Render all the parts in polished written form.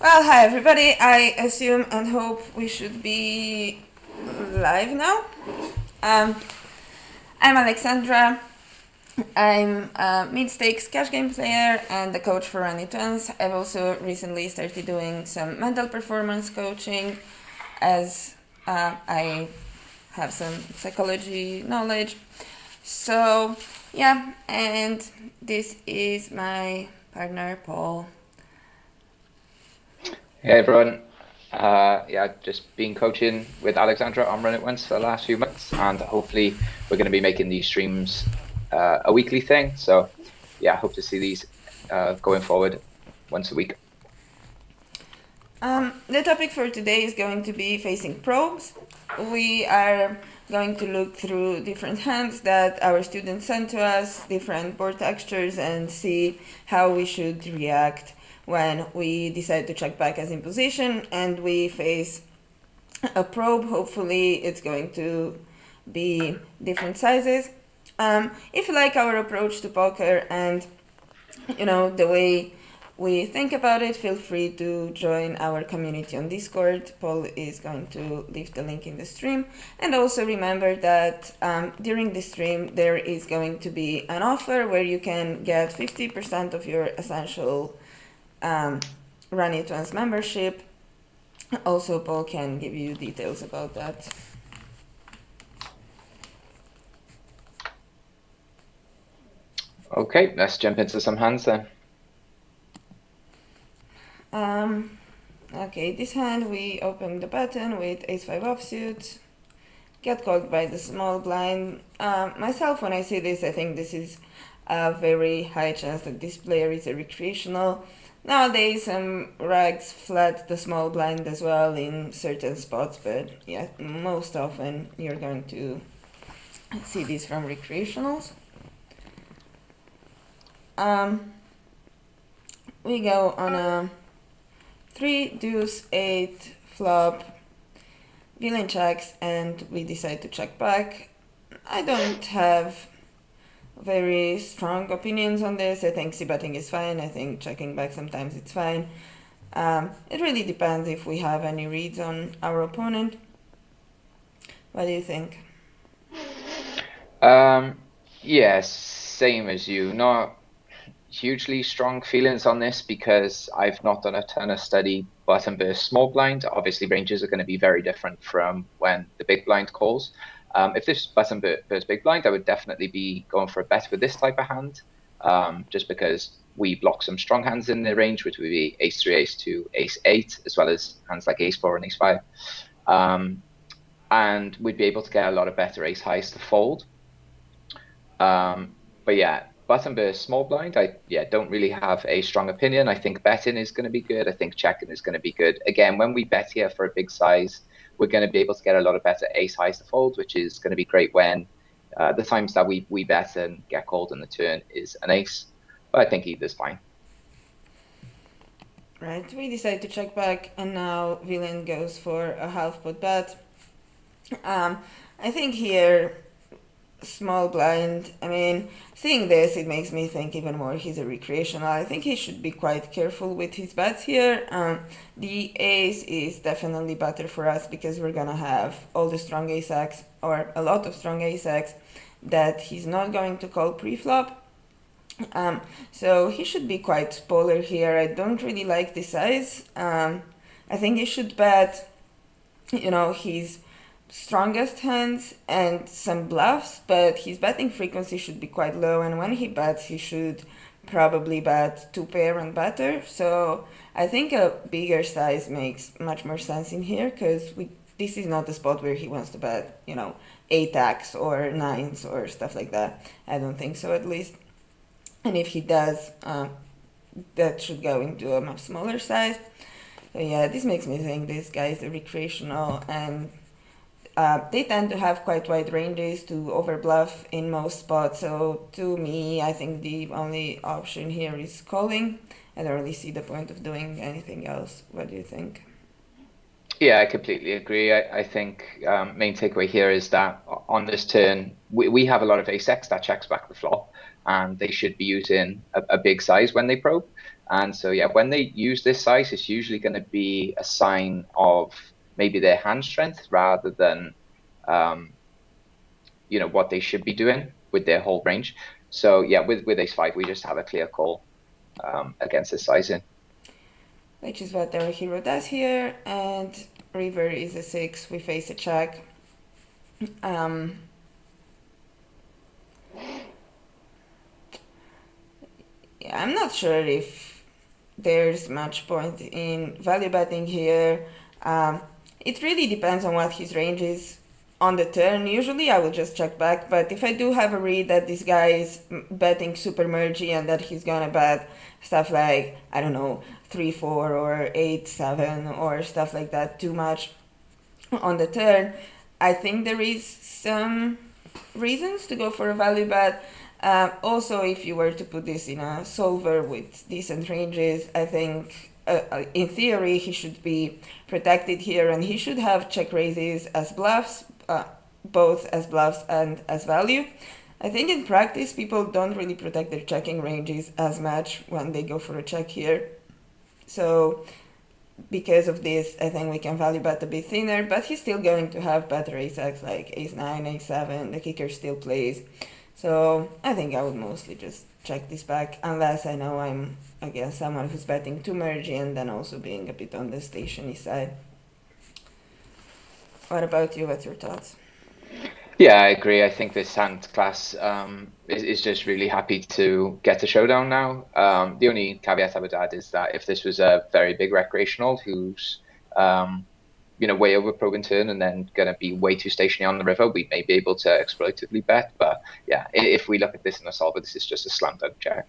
Well, hi everybody. I assume and hope we should be live now. Um, I'm Alexandra. I'm a mid-stakes cash game player and the coach for Runny Twins. I've also recently started doing some mental performance coaching as I have some psychology knowledge. So, yeah, and this is my partner, Paul. Hey everyone. Just been coaching with Alexandra on Run It Once for the last few months, and hopefully we're going to be making these streams a weekly thing. So yeah, hope to see these going forward once a week. The topic for today is going to be facing probes. We are going to look through different hands that our students send to us, different board textures, and see how we should react when we decide to check back as in position and we face a probe. Hopefully it's going to be different sizes. If you like our approach to poker and the way we think about it, feel free to join our community on Discord. Paul is going to leave the link in the stream. And also remember that during the stream there is going to be an offer where you can get 50% of your essential Run It Once membership. Also, Paul can give you details about that. Okay, let's jump into some hands then. Okay, this hand we open the button with ace-5 offsuit, get called by the small blind. Myself, when I see this, I think this is a very high chance that this player is a recreational. Nowadays, some rags flat the small blind as well in certain spots, but yeah, most often you're going to see this from recreationals. We go on a 3-deuce-8 flop, villain checks, and we decide to check back. I don't have very strong opinions on this. I think c-betting is fine. I think checking back sometimes it's fine. It really depends if we have any reads on our opponent. What do you think? Yes, same as you. Not hugely strong feelings on this because I've not done a ton of study button versus small blind. Obviously, ranges are going to be very different from when the big blind calls. If this button versus big blind, I would definitely be going for a bet with this type of hand, just because we block some strong hands in the range, which would be ace-3, ace-2, ace-8, as well as hands like ace-4 and ace-5. And we'd be able to get a lot of better ace-highs to fold. But yeah, button versus small blind, I don't really have a strong opinion. I think betting is going to be good. I think checking is going to be good. Again, when we bet here for a big size, we're going to be able to get a lot of better ace highs to fold, which is going to be great when the times that we bet and get called in the turn is an ace. But I think either's fine. Right, we decide to check back, and now villain goes for a half pot bet. I think here small blind, I mean, seeing this, it makes me think even more he's a recreational. I think he should be quite careful with his bets here. The ace is definitely better for us because we're gonna have all the strong ace-x, or a lot of strong ace-x, that he's not going to call pre-flop. So he should be quite polar here. I don't really like this size. I think he should bet, his strongest hands and some bluffs, but his betting frequency should be quite low, and when he bets he should probably bet 2-pair and better. So I think a bigger size makes much more sense in here, because this is not the spot where he wants to bet 8x or 9s or stuff like that. I don't think so, at least. And if he does, that should go into a much smaller size. So yeah, this makes me think this guy is a recreational, and they tend to have quite wide ranges to overbluff in most spots. So to me, I think the only option here is calling. I don't really see the point of doing anything else. What do you think? Yeah, I completely agree. I think main takeaway here is that on this turn, we have a lot of ace-x that checks back the flop, and they should be using a big size when they probe. And so, yeah, when they use this size, it's usually going to be a sign of maybe their hand strength rather than, what they should be doing with their whole range. So, yeah, with Ace-5, we just have a clear call against this sizing. Which is what our hero does here, and river is a 6, we face a check. Yeah, I'm not sure if there's much point in value betting here. It really depends on what his range is on the turn. Usually I would just check back, but if I do have a read that this guy is betting super mergy and that he's gonna bet stuff like, I don't know, 3-4 or 8-7 or stuff like that too much on the turn, I think there is some reasons to go for a value bet. Also, if you were to put this in a solver with decent ranges, I think in theory he should be protected here, and he should have check raises as bluffs, both as bluffs and as value. I think in practice people don't really protect their checking ranges as much when they go for a check here. So because of this, I think we can value bet a bit thinner, but he's still going to have better ace-x like ace-9, ace-7, the kicker still plays. So I think I would mostly just check this back, unless I know I'm against someone who's betting too mergy and then also being a bit on the stationy side. What about you? What's your thoughts? Yeah, I agree. I think this hand class is just really happy to get to showdown now. The only caveat I would add is that if this was a very big recreational who's way over probe and turn and then going to be way too stationary on the river, we may be able to exploitatively bet. But yeah, if we look at this in a solver, this is just a slam dunk check.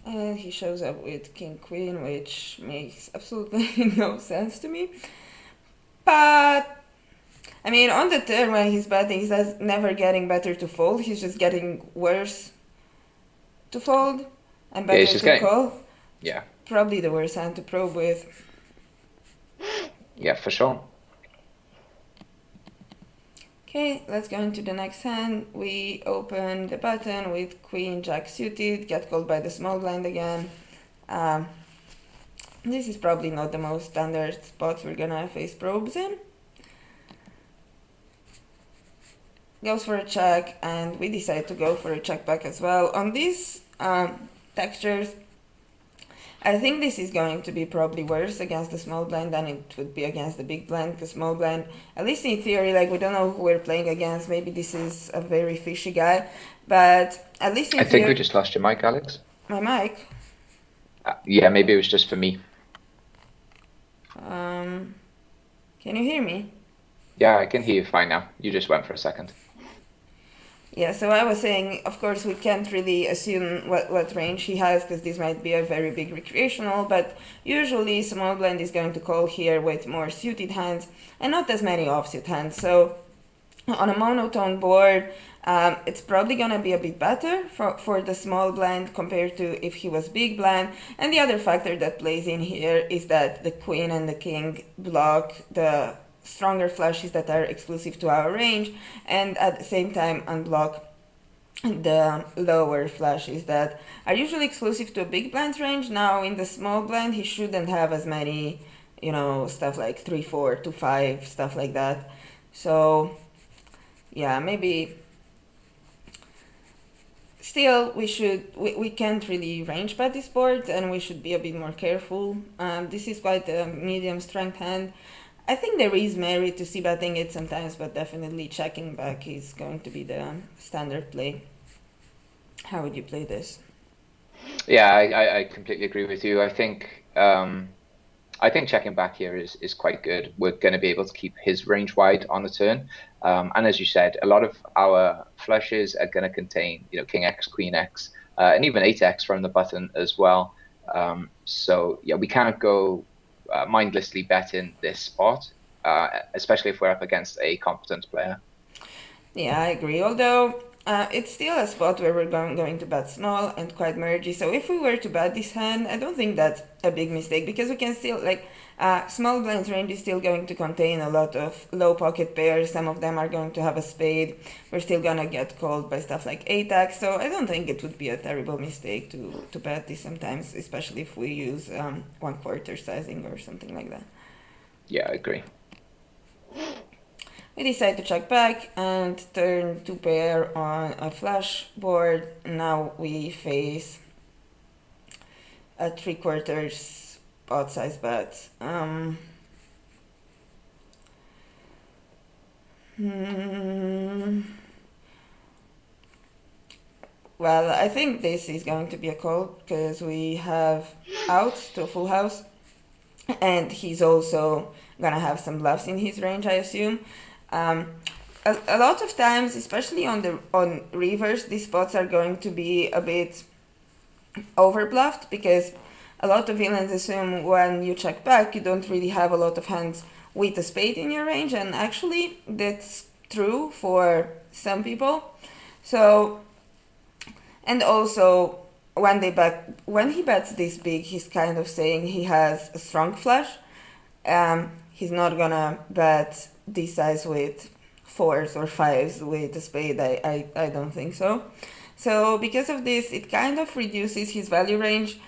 And he shows up with king queen, which makes absolutely no sense to me. But I mean, on the turn when he's betting, he's never getting better to fold. He's just getting worse to fold and better to call. Yeah. Probably the worst hand to probe with. Yeah, for sure. Okay, let's go into the next hand. We open the button with queen jack suited, get called by the small blind again. This is probably not the most standard spot we're gonna face probes in. Goes for a check, and we decide to go for a check back as well. On these textures, I think this is going to be probably worse against the small blind than it would be against the big blind, because small blind, at least in theory, like we don't know who we're playing against. Maybe this is a very fishy guy, but at least in theory... I think we just lost your mic, Alex. My mic? Yeah, maybe it was just for me. Can you hear me? Yeah, I can hear you fine now. You just went for a second. Yeah, so I was saying, of course, we can't really assume what range he has, because this might be a very big recreational, but usually small blind is going to call here with more suited hands and not as many offsuit hands. So on a monotone board, it's probably going to be a bit better for the small blind compared to if he was big blind. And the other factor that plays in here is that the queen and the king block the stronger flushes that are exclusive to our range, and at the same time unblock the lower flushes that are usually exclusive to a big blind's range. Now in the small blind he shouldn't have as many, stuff like 3-4, 2-5, stuff like that. So yeah, maybe still we can't really range bet this board, and we should be a bit more careful. This is quite a medium strength hand. I think there is merit to c-betting it sometimes, but definitely checking back is going to be the standard play. How would you play this? Yeah, I completely agree with you. I think checking back here is quite good. We're going to be able to keep his range wide on the turn. And as you said, a lot of our flushes are going to contain, king X, queen X, and even 8X from the button as well. So yeah, we can't go mindlessly bet in this spot, especially if we're up against a competent player. Yeah, I agree. Although It's still a spot where we're going to bet small and quite mergy. So if we were to bet this hand, I don't think that's a big mistake, because we can still, like, small blinds range is still going to contain a lot of low pocket pairs. Some of them are going to have a spade. We're still gonna get called by stuff like 8x. So I don't think it would be a terrible mistake to bet this sometimes, especially if we use 1/4 sizing or something like that. Yeah, I agree. We decide to check back and turn 2 pair on a flush board. Now we face a 3/4 pot size bet. Well, I think this is going to be a call because we have out to a full house, and he's also gonna have some bluffs in his range, I assume. A lot of times, especially on reverse, these spots are going to be a bit overbluffed, because a lot of villains assume when you check back you don't really have a lot of hands with a spade in your range, and actually that's true for some people. So, and also when he bets this big, he's kind of saying he has a strong flush. He's not gonna bet this size with 4s or 5s with a spade. I don't think so. So because of this, it kind of reduces his value range,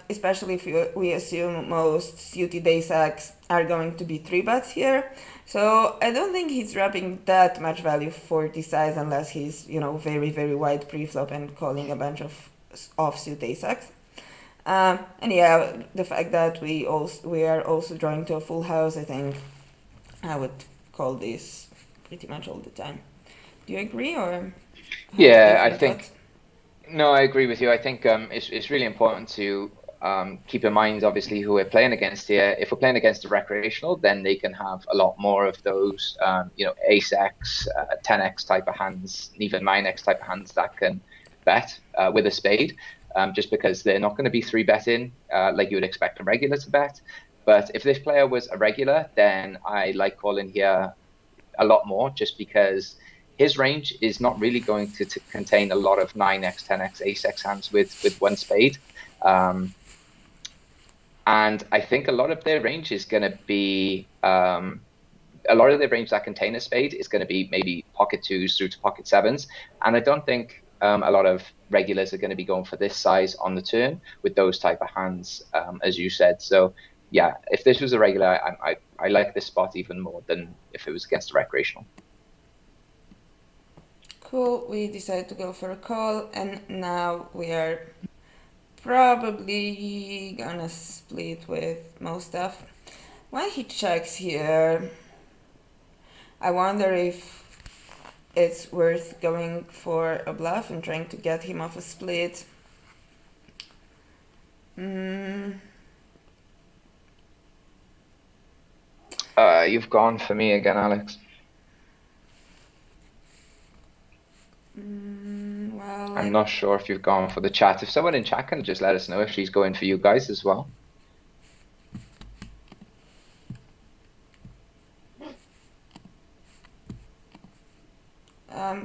especially if we assume most suited ace-x are going to be 3-bets here. So I don't think he's wrapping that much value for this size unless he's, very, very wide pre-flop and calling a bunch of offsuit ace-x. And yeah, the fact that we are also drawing to a full house, I think I would call this pretty much all the time. Do you agree, or? Yeah, I think. No, I agree with you. I think it's really important to keep in mind, obviously, who we're playing against here. If we're playing against a recreational, then they can have a lot more of those, ace-x, 10x type of hands, even 9x type of hands that can bet with a spade, just because they're not going to be 3-betting like you would expect a regular to bet. But if this player was a regular, then I like calling here a lot more, just because his range is not really going to contain a lot of 9x, 10x, ace-x hands with one spade. And I think a lot of their range is going to be, a lot of their range that contain a spade is going to be maybe pocket 2s through to pocket 7s. And I don't think a lot of regulars are going to be going for this size on the turn with those type of hands, as you said. So yeah, if this was a regular, I like this spot even more than if it was against a recreational. Cool, we decided to go for a call, and now we are probably gonna split with most stuff. When he checks here, I wonder if it's worth going for a bluff and trying to get him off a split. You've gone for me again, Alex. Well, I'm not sure if you've gone for the chat. If someone in chat can just let us know if she's going for you guys as well.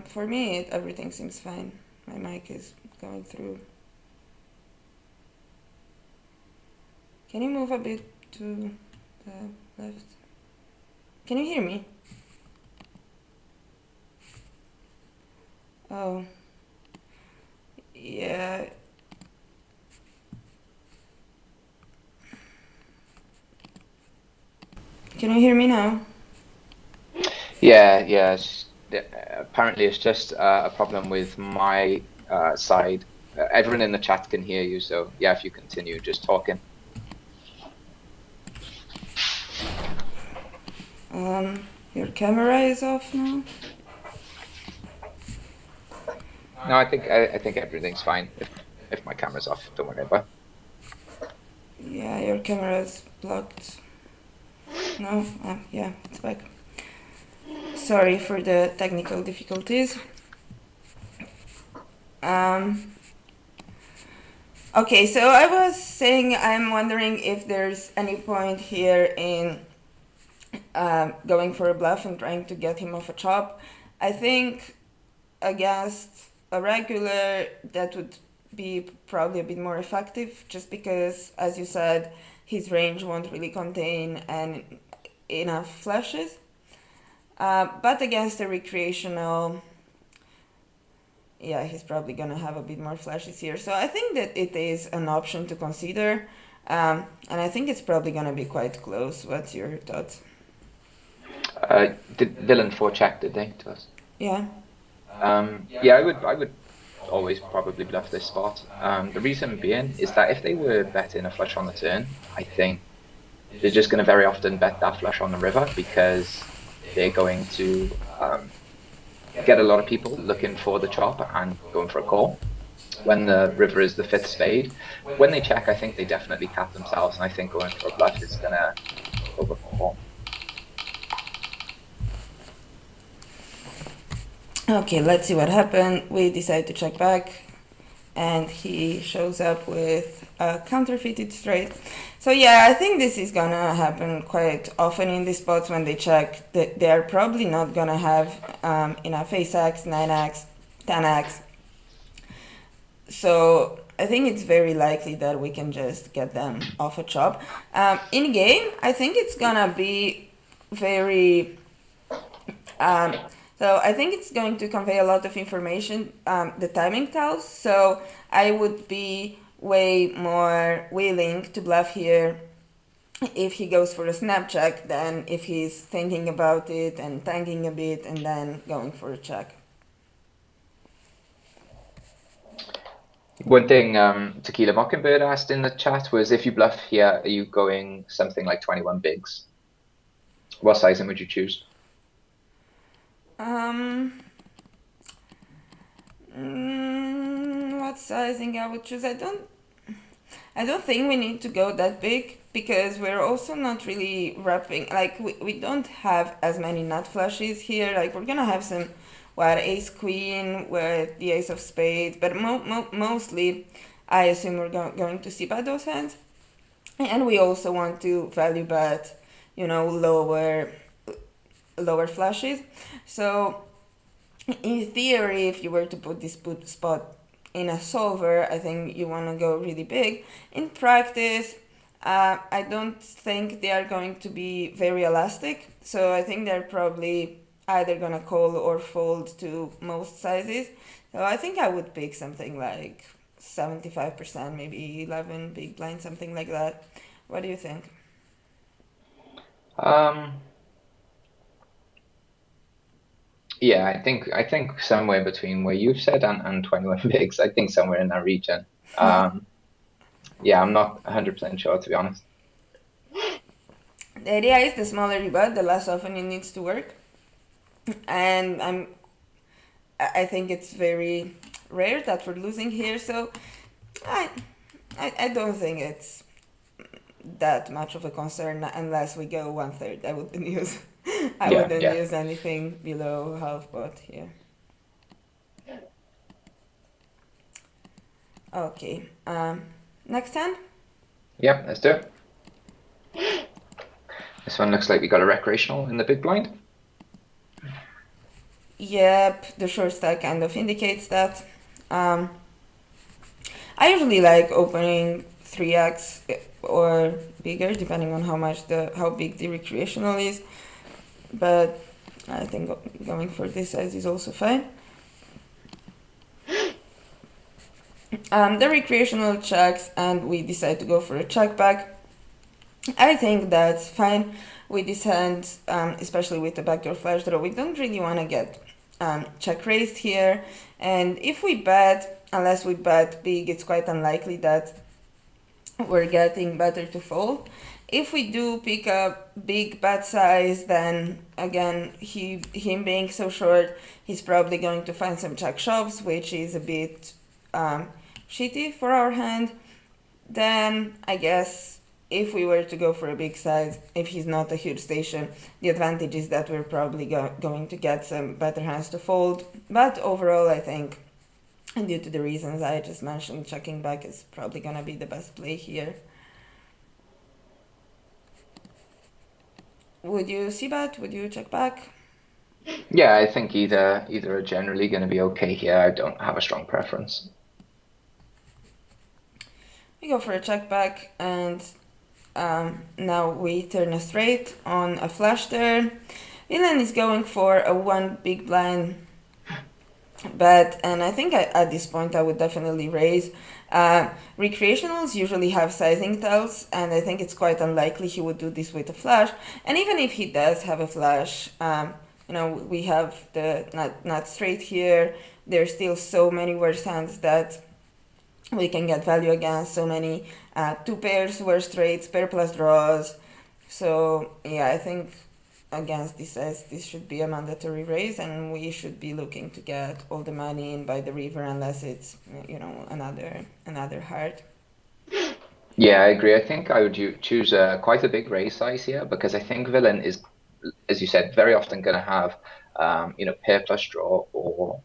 For me, everything seems fine. My mic is going through. Can you move a bit to the left? Can you hear me? Oh. Yeah. Can you hear me now? Yeah. Apparently, it's just a problem with my side. Everyone in the chat can hear you, so yeah, if you continue just talking. Your camera is off now? No, I think everything's fine if my camera's off. Don't worry about it. Yeah, your camera is blocked. No? Yeah, it's back. Sorry for the technical difficulties. Okay, so I was saying I'm wondering if there's any point here in going for a bluff and trying to get him off a chop. I think against a regular, that would be probably a bit more effective, just because, as you said, his range won't really contain enough flashes. But against a recreational, yeah, he's probably gonna have a bit more flashes here. So I think that it is an option to consider, and I think it's probably gonna be quite close. What's your thoughts? Did villain four check, did they, to us? Yeah. Yeah, I would always probably bluff this spot. The reason being is that if they were betting a flush on the turn, I think they're just going to very often bet that flush on the river, because they're going to get a lot of people looking for the chop and going for a call when the river is the fifth spade. When they check, I think they definitely cap themselves, and I think going for a bluff is going to overcall. Okay, let's see what happened. We decide to check back, and he shows up with a counterfeited straight. So yeah, I think this is gonna happen quite often in these spots when they check. They are probably not gonna have enough ace-x, 9x, 10x. So I think it's very likely that we can just get them off a chop. In game, I think it's gonna be very... So I think it's going to convey a lot of information, the timing tells. So I would be way more willing to bluff here if he goes for a snap check than if he's thinking about it and tanking a bit and then going for a check. One thing Tequila Mockingbird asked in the chat was, if you bluff here, are you going something like 21 bigs? What sizing would you choose? What sizing I would choose? I don't think we need to go that big, because we're also not really wrapping, like we don't have as many nut flushes here. Like we're gonna have some ace queen with the ace of spades, but mostly I assume we're going to see bet those hands, and we also want to value bet, lower flushes. So in theory, if you were to put this spot in a solver, I think you want to go really big. In practice, I don't think they are going to be very elastic, so I think they're probably either gonna call or fold to most sizes. So I think I would pick something like 75%, maybe 11 big blind, something like that. What do you think? Yeah, I think somewhere between where you've said and 21 bigs. I think somewhere in that region. Yeah, I'm not 100% sure, to be honest. The idea is the smaller you bet, the less often it needs to work. And I think it's very rare that we're losing here, so I don't think it's that much of a concern unless we go 1/3. I wouldn't use use anything below half pot here. Okay. Next hand? Yep, let's do it. This one looks like we got a recreational in the big blind. Yep, the short stack kind of indicates that. I usually like opening 3x or bigger, depending on how big the recreational is. But I think going for this size is also fine. The recreational checks, and we decide to go for a check back. I think that's fine with this hand, especially with the backdoor flush draw. We don't really want to get check raised here, and if we bet, unless we bet big, it's quite unlikely that we're getting better to fold. If we do pick a big bet size, then again, him being so short, he's probably going to find some check shoves, which is a bit shitty for our hand. Then I guess if we were to go for a big size, if he's not a huge station, the advantage is that we're probably going to get some better hands to fold. But overall, I think, due to the reasons I just mentioned, checking back is probably going to be the best play here. Would you see bet? Would you check back? Yeah, I think either are generally going to be okay here. I don't have a strong preference. We go for a check back, and now we turn a straight on a flush turn. Villain is going for a one big blind bet, and I think at this point I would definitely raise. Recreationals usually have sizing tells, and I think it's quite unlikely he would do this with a flush. And even if he does have a flush, we have the not straight here. There's still so many worse hands that we can get value against, so many two pairs were straights, pair plus draws. So yeah, I think against this size this should be a mandatory raise, and we should be looking to get all the money in by the river unless it's another heart. Yeah, I agree. I think I would choose quite a big raise size here because I think villain is, as you said, very often going to have pair plus draw or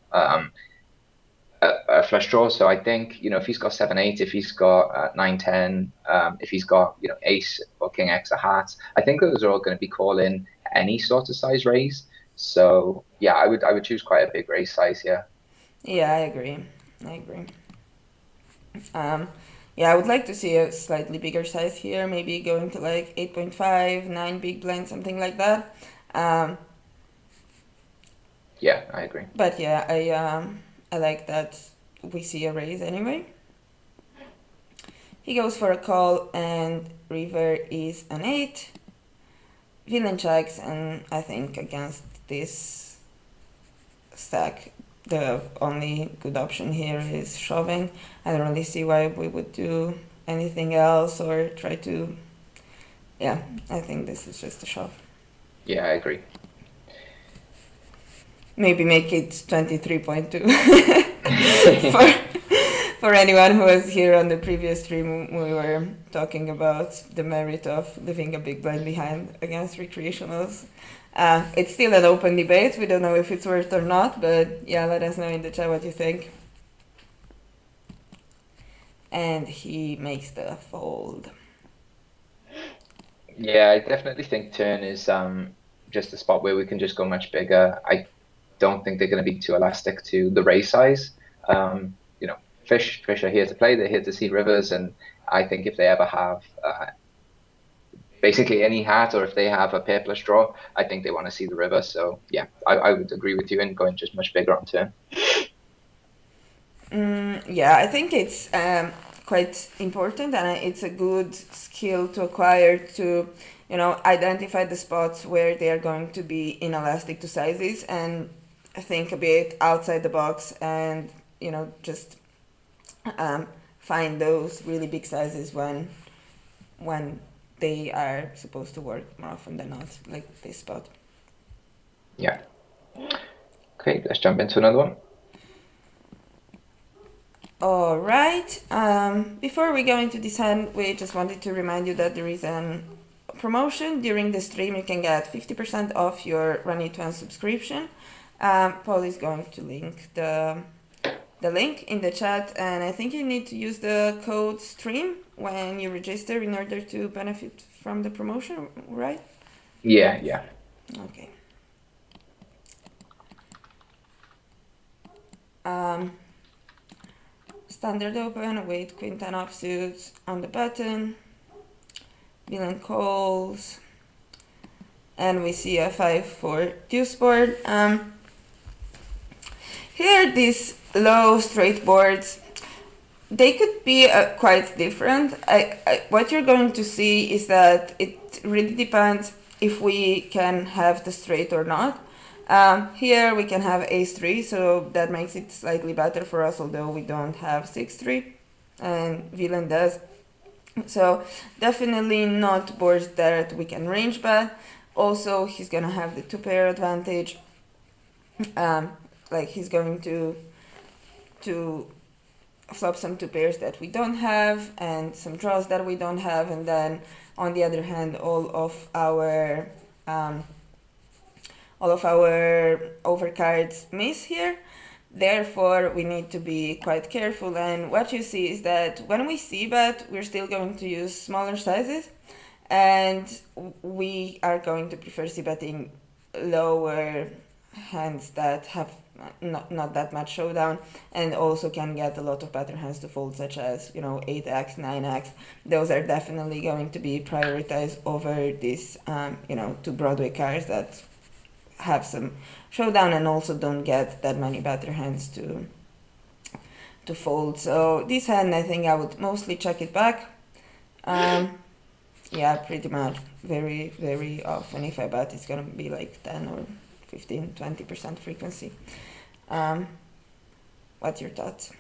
a flush draw. So I think, if he's got 7-8, if he's got 9-10, if he's got, ace or king X of hearts, I think those are all going to be calling any sort of size raise. So yeah, I would choose quite a big raise size here. Yeah, I agree. Yeah, I would like to see a slightly bigger size here, maybe going to like 8.5, 9 big blinds, something like that. Yeah, I agree. But yeah, I like that we see a raise anyway. He goes for a call, and river is an 8. Villain checks, and I think against this stack, the only good option here is shoving. I don't really see why we would do anything else or try to. Yeah, I think this is just a shove. Yeah, I agree. Maybe make it 23.2 for anyone who was here on the previous stream. We were talking about the merit of leaving a big blind behind against recreationals. It's still an open debate. We don't know if it's worth or not, but yeah, let us know in the chat what you think. And he makes the fold. Yeah, I definitely think turn is just a spot where we can just go much bigger. I don't think they're going to be too elastic to the raise size. Fish are here to play. They're here to see rivers, and I think if they ever have basically any hat, or if they have a pair plus draw, I think they want to see the river. So yeah, I would agree with you in going just much bigger on turn. Yeah, I think it's quite important, and it's a good skill to acquire to, identify the spots where they are going to be inelastic to sizes, and think a bit outside the box, and just find those really big sizes when they are supposed to work more often than not, like this spot. Yeah. Okay, let's jump into another one. All right. Before we go into this hand, we just wanted to remind you that there is a promotion during the stream. You can get 50% off your Run It One subscription. Paul is going to link the link in the chat, and I think you need to use the code STREAM when you register in order to benefit from the promotion, right? Yeah. Okay. Standard open with queen 10 offsuits on the button. Villain calls, and we see a 5-4 deuce board. Here, these low straight boards, they could be quite different. What you're going to see is that it really depends if we can have the straight or not. Here we can have ace-3, so that makes it slightly better for us, although we don't have 6-3, and villain does. So definitely not boards that we can range bet. Also, he's gonna have the 2-pair advantage. Like he's going to flop some 2 pairs that we don't have and some draws that we don't have, and then on the other hand, all of our overcards miss here. Therefore, we need to be quite careful, and what you see is that when we c-bet, we're still going to use smaller sizes, and we are going to prefer c-betting lower hands that have not that much showdown, and also can get a lot of better hands to fold, such as 8x, 9x. Those are definitely going to be prioritized over these 2 Broadway cards that have some showdown and also don't get that many better hands to fold. So this hand, I think I would mostly check it back. Yeah, pretty much. Very, very often if I bet, it's gonna be like 10 or 15, 20% frequency. What's your thoughts?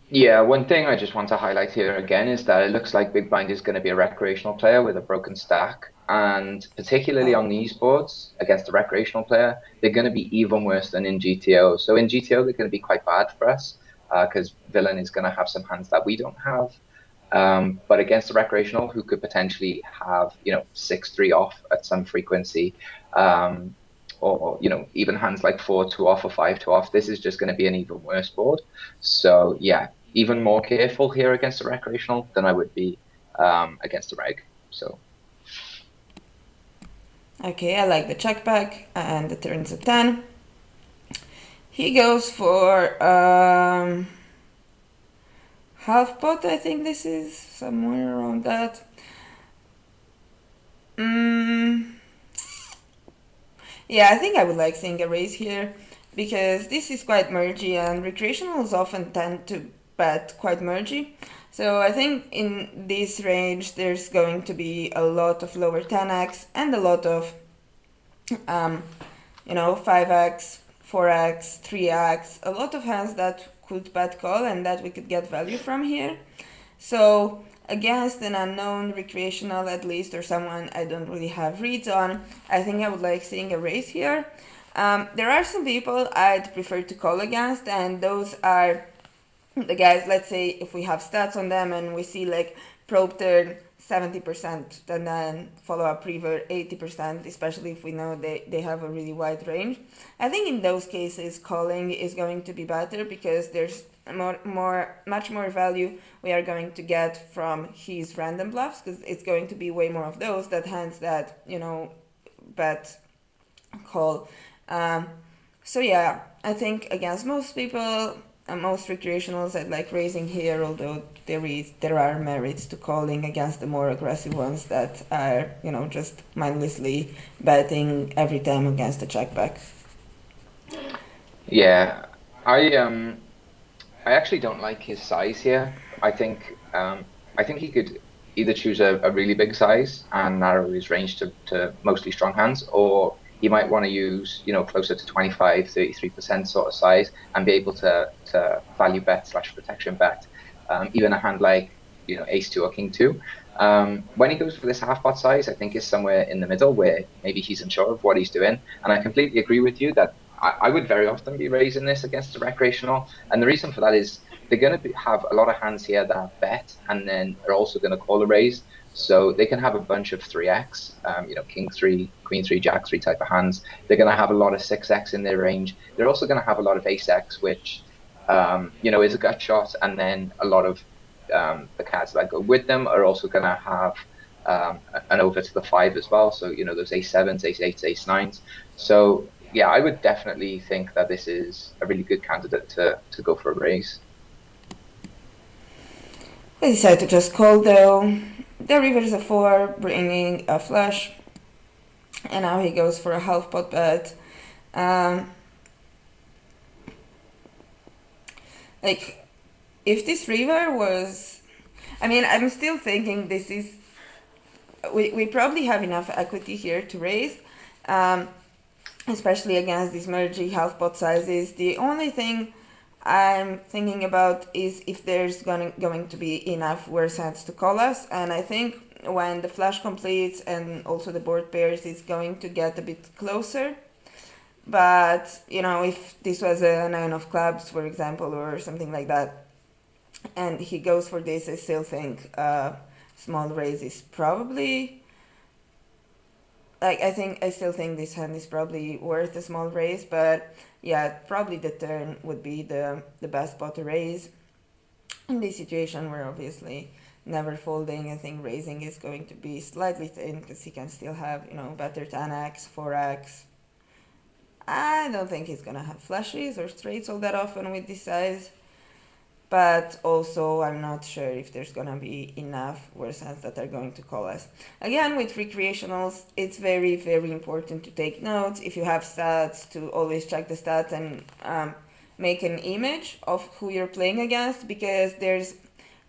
Yeah, one thing I just want to highlight here again is that it looks like Big Blind is going to be a recreational player with a broken stack. And particularly Oh, on these boards against a recreational player, they're going to be even worse than in GTO. So in GTO, they're going to be quite bad for us because Villain is going to have some hands that we don't have. But against a recreational who could potentially have, 6-3 off at some frequency, or even hands like 4-2 off or 5-2 off, this is just going to be an even worse board. So yeah, even more careful here against a recreational than I would be against a reg. So okay, I like the check back and the turns a 10. He goes for half pot, I think this is somewhere around that. Yeah, I think I would like seeing a raise here because this is quite mergy and recreationals often tend to bet quite mergy. So I think in this range there's going to be a lot of lower 10x and a lot of 5x, 4x, 3x, a lot of hands that could bet call and that we could get value from here. So against an unknown recreational at least, or someone I don't really have reads on, I think I would like seeing a raise here. There are some people I'd prefer to call against, and those are the guys, let's say if we have stats on them and we see like probe turn 70% and then follow up river 80%, especially if we know they have a really wide range. I think in those cases calling is going to be better because there's much more value we are going to get from his random bluffs, because it's going to be way more of those that hands that bet call. So yeah, I think against most people, most recreationals, I'd like raising here, although there are merits to calling against the more aggressive ones that are just mindlessly betting every time against a check back. yeah, I actually don't like his size here. I think he could either choose a really big size and narrow his range to mostly strong hands, or he might want to use, closer to 25, 33% sort of size and be able to value bet / protection bet. Even a hand like, ace two or king two. When he goes for this half pot size, I think is somewhere in the middle where maybe he's unsure of what he's doing. And I completely agree with you that I would very often be raising this against a recreational. And the reason for that is they're going to have a lot of hands here that bet and then are also going to call a raise. So they can have a bunch of 3x, king 3, queen 3, jack 3 type of hands. They're going to have a lot of 6x in their range. They're also going to have a lot of ace x, which, is a gut shot. And then a lot of the cards that go with them are also going to have an over to the 5 as well. So, those ace 7s, ace 8s, ace 9s. So, yeah, I would definitely think that this is a really good candidate to go for a raise. We decide to just call though. The river is a 4, bringing a flush. And now he goes for a half pot bet. Like, if this river was... I mean, I'm still thinking this is... We probably have enough equity here to raise. Especially against these mergy half pot sizes. The only thing I'm thinking about is if there's going to be enough worse hands to call us, and I think when the flush completes and also the board pairs is going to get a bit closer. But if this was a 9 of clubs, for example, or something like that, and he goes for this, I still think small raise is probably... I still think this hand is probably worth a small raise, but yeah, probably the turn would be the best spot to raise. In this situation, we're obviously never folding. I think raising is going to be slightly thin because he can still have, better 10x, 4x, I don't think he's gonna have flushes or straights all that often with this size. But also, I'm not sure if there's gonna be enough worse hands that are going to call us. Again, with recreationals, it's very, very important to take notes. If you have stats, to always check the stats and make an image of who you're playing against, because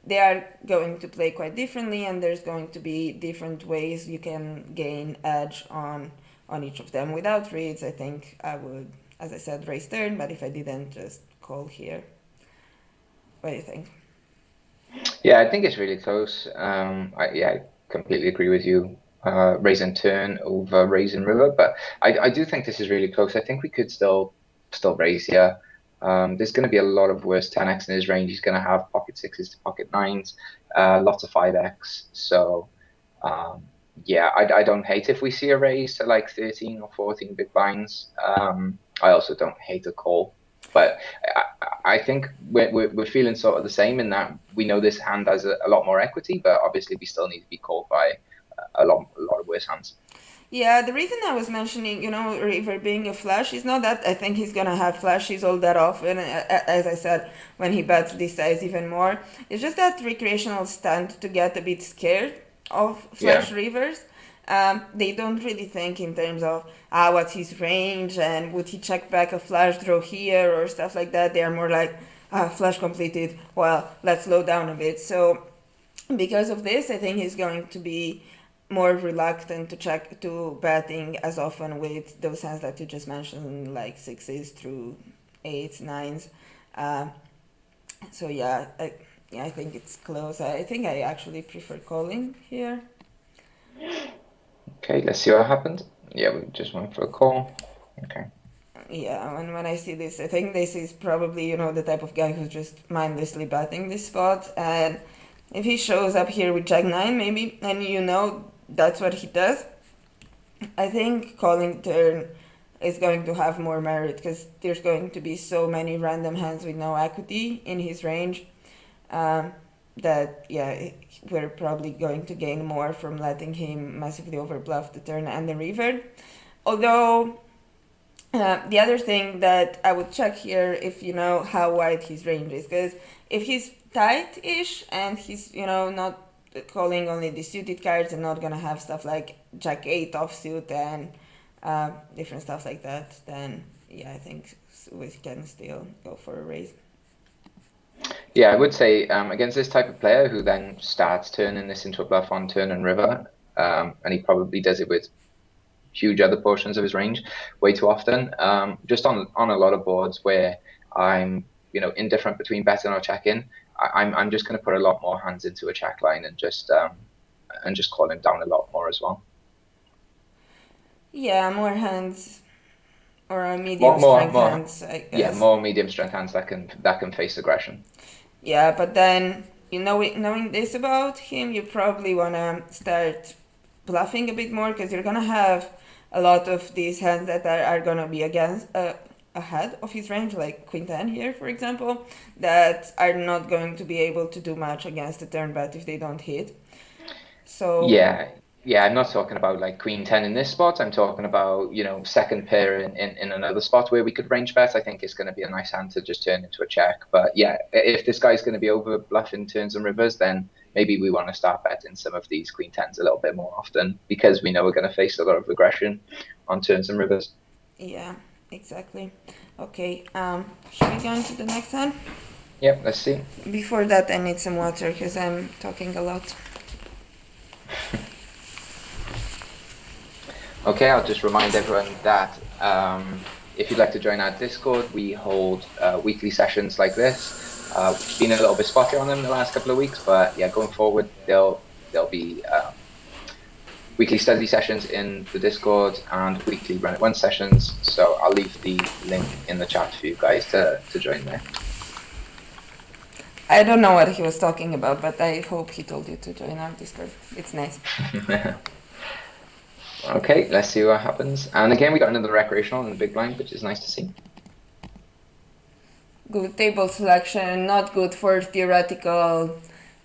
they are going to play quite differently, and there's going to be different ways you can gain edge on each of them. Without reads, I think I would, as I said, raise turn, but if I didn't, just call here. What do you think? Yeah, I think it's really close. I completely agree with you. Raise and turn over raise and river, but I do think this is really close. I think we could still raise here. There's going to be a lot of worse 10x in his range. He's going to have pocket sixes to pocket nines, lots of 5x. So yeah, I don't hate if we see a raise to like 13 or 14 big blinds. I also don't hate a call, but I think we're feeling sort of the same in that we know this hand has a lot more equity, but obviously we still need to be called by a lot of worse hands. Yeah, the reason I was mentioning, River being a flush is not that I think he's gonna have flushes all that often. As I said, when he bets this size even more, it's just that recreationals tend to get a bit scared of flush Yeah. rivers. They don't really think in terms of what's his range and would he check back a flush draw here or stuff like that. They are more like flush completed. Well, let's slow down a bit. So because of this, I think he's going to be more reluctant to betting as often with those hands that you just mentioned, like sixes through eights, nines. Uh, so I think it's close. I think I actually prefer calling here. Okay, let's see what happens. Yeah, we just went for a call. Okay. Yeah, when I see this, I think this is probably the type of guy who's just mindlessly betting this spot, and if he shows up here with Jack nine maybe, and that's what he does, I think calling turn is going to have more merit because there's going to be so many random hands with no equity in his range um, that we're probably going to gain more from letting him massively overbluff the turn and the river. Although the other thing that I would check here if you know how wide his range is, because if he's tight-ish and he's not calling only the suited cards and not gonna have stuff like Jack 8 offsuit and different stuff like that, then I think we can still go for a raise. Yeah, I would say against this type of player who then starts turning this into a bluff on turn and river, and he probably does it with huge other portions of his range way too often. Just on a lot of boards where I'm indifferent between betting or checking, I'm just going to put a lot more hands into a check line and just call him down a lot more as well. Yeah, more hands or a medium strength hands, I guess. Yeah, more medium strength hands that can face aggression. Yeah, but then knowing this about him, you probably wanna start bluffing a bit more because you're gonna have a lot of these hands that are gonna be against ahead of his range, like Queen 10 here, for example, that are not going to be able to do much against the turn bet if they don't hit. So yeah, I'm not talking about like Queen 10 in this spot. I'm talking about second pair in another spot where we could range bet. I think it's going to be a nice hand to just turn into a check. But yeah, if this guy's going to be over bluffing turns and rivers, then maybe we want to start betting some of these Queen 10s a little bit more often because we know we're going to face a lot of aggression on turns and rivers. yeah, exactly. Okay, should we go on to the next hand? Yep, let's see. Before that, I need some water because I'm talking a lot. Okay, I'll just remind everyone that if you'd like to join our Discord, we hold weekly sessions like this. We've been a little bit spotty on them the last couple of weeks, but yeah, going forward, there'll be weekly study sessions in the Discord and weekly Run It Once sessions. So I'll leave the link in the chat for you guys to join there. I don't know what he was talking about, but I hope he told you to join our Discord. It's nice. Okay, let's see what happens. And again, we got another recreational in the big blind, which is nice to see. Good table selection, not good for theoretical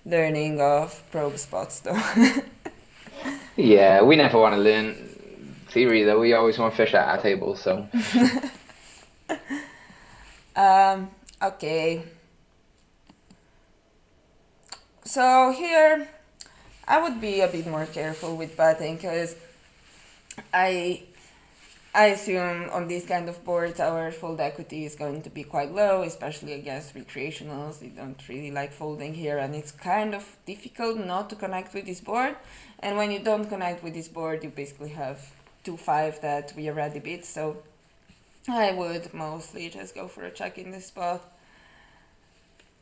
learning of probe spots though. Yeah, we never want to learn theory, though, we always want fish at our table, so. Okay. So here, I would be a bit more careful with betting because I I assume on these kind of boards our fold equity is going to be quite low, especially against recreationals. They don't really like folding here, and it's kind of difficult not to connect with this board. And when you don't connect with this board, you basically have 2-5 that we already beat. So I would mostly just go for a check in this spot.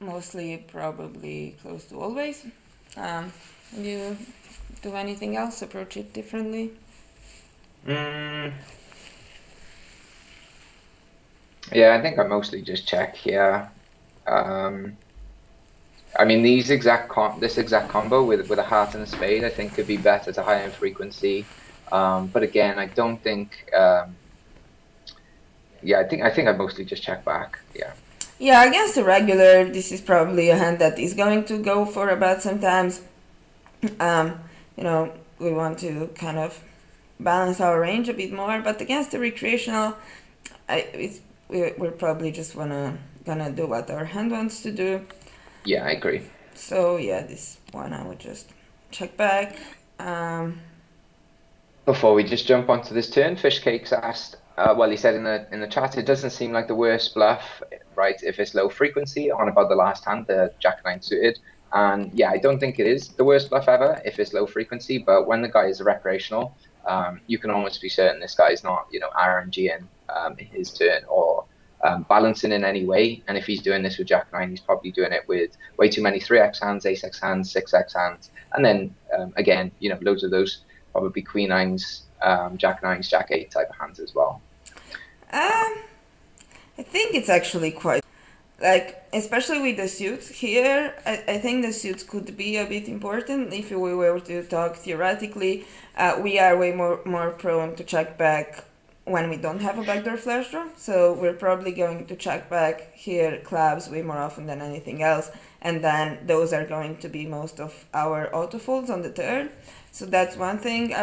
Mostly, probably close to always. You do anything else? Approach it differently? Yeah, I think I mostly just check here. I mean, this exact combo with a heart and a spade, I think could be better to higher in frequency. But again, I don't think. Yeah, I think I mostly just check back. Yeah. Yeah, against the regular, this is probably a hand that is going to go for a bet sometimes. We want to kind of balance our range a bit more, but against the recreational, we're probably just gonna do what our hand wants to do. Yeah, I agree. So yeah, this one I would just check back. Before we just jump onto this turn, Fishcakes asked, well, he said in the chat, it doesn't seem like the worst bluff, right, if it's low frequency on about the last hand, the Jack-9 suited. And yeah, I don't think it is the worst bluff ever if it's low frequency, but when the guy is a recreational, you can almost be certain this guy's not, RNGing his turn or balancing in any way. And if he's doing this with Jack-9, he's probably doing it with way too many 3x hands, ace-x hands, 6x hands. And then, again, loads of those probably Queen-9s, Jack-9s, Jack-8 type of hands as well. I think it's actually quite, especially with the suits here, I think the suits could be a bit important. If we were to talk theoretically, we are way more prone to check back when we don't have a backdoor flush draw. So we're probably going to check back here clubs way more often than anything else. And then those are going to be most of our auto folds on the turn. So that's one thing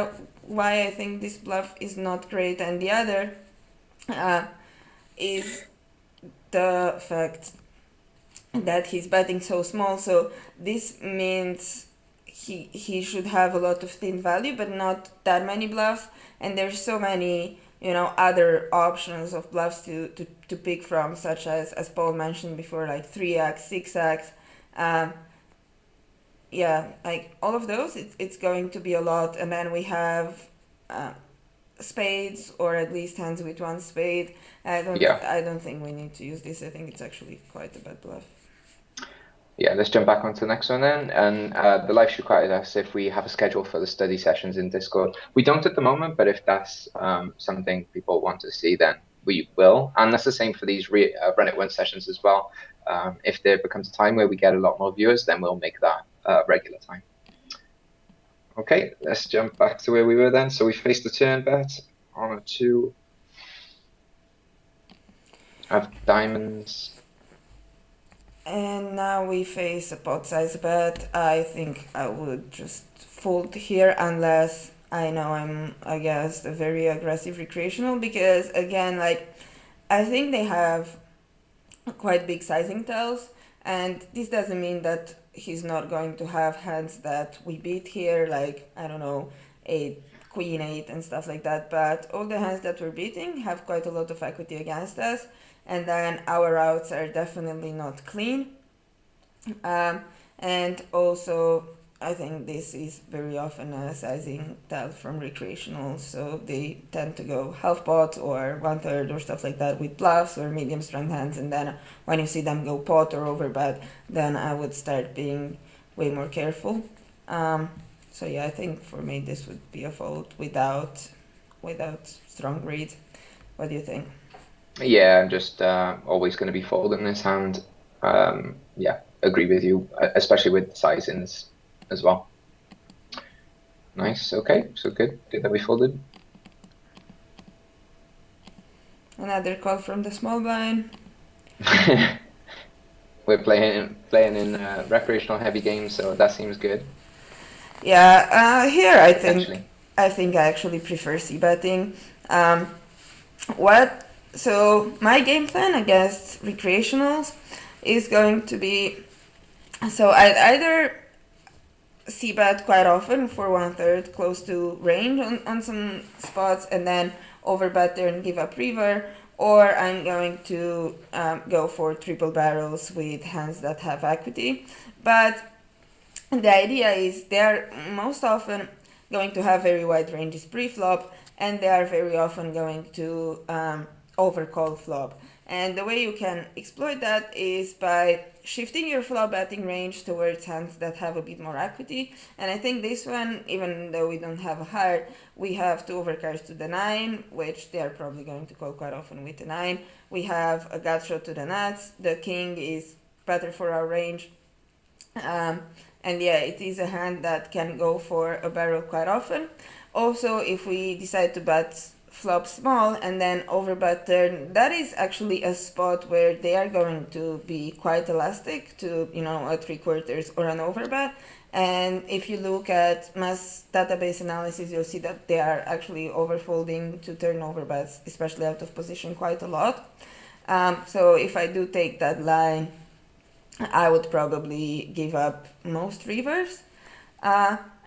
why I think this bluff is not great. And the other is the fact that he's betting so small. So this means he should have a lot of thin value, but not that many bluffs. And there's so many other options of bluffs to pick from, such as Paul mentioned before, like 3x, 6x. Like all of those, it's going to be a lot. And then we have spades, or at least hands with one spade. I don't think we need to use this. I think it's actually quite a bad bluff. Yeah, let's jump back onto the next one then. And the live show quite asked if we have a schedule for the study sessions in Discord. We don't at the moment, but if that's something people want to see, then we will. And that's the same for these Run It Once sessions as well. If there becomes a time where we get a lot more viewers, then we'll make that regular time. Okay, let's jump back to where we were then. So we faced the turn bet on a 2 of diamonds. And now we face a pot size bet. I think I would just fold here unless I know I'm against a very aggressive recreational, because again, I think they have quite big sizing tells, and this doesn't mean that he's not going to have hands that we beat here, like, I don't know, 8, Queen 8 and stuff like that, but all the hands that we're beating have quite a lot of equity against us, and then our outs are definitely not clean. And also, I think this is very often a sizing tell from recreationals, so they tend to go half pot or 1/3 or stuff like that with bluffs or medium strength hands, and then when you see them go pot or overbet, then I would start being way more careful. So yeah, I think for me this would be a fold without strong read. What do you think? Yeah, I'm just always going to be folding this hand. Yeah, agree with you, especially with sizings as well. Nice. Okay, so good that we folded. Another call from the small blind. We're playing in recreational heavy games, so that seems good. Yeah, here I think I think I actually prefer c-betting. Um, what? So my game plan against recreationals is going to be, so I'd either c-bet quite often for 1/3 close to range on some spots, and then overbet there and give up river, or I'm going to go for triple barrels with hands that have equity. But the idea is they're most often going to have very wide ranges pre-flop, and they are very often going to overcall flop. And the way you can exploit that is by shifting your flop betting range towards hands that have a bit more equity. And I think this one, even though we don't have a heart, we have two overcards to the 9, which they are probably going to call quite often with the 9. We have a gut shot to the nuts. The king is better for our range. And yeah, it is a hand that can go for a barrel quite often. Also, if we decide to bet flop small and then overbet turn, that is actually a spot where they are going to be quite elastic to, a 3/4 or an overbet. And if you look at mass database analysis, you'll see that they are actually overfolding to turn overbets, especially out of position, quite a lot. So if I do take that line, I would probably give up most rivers.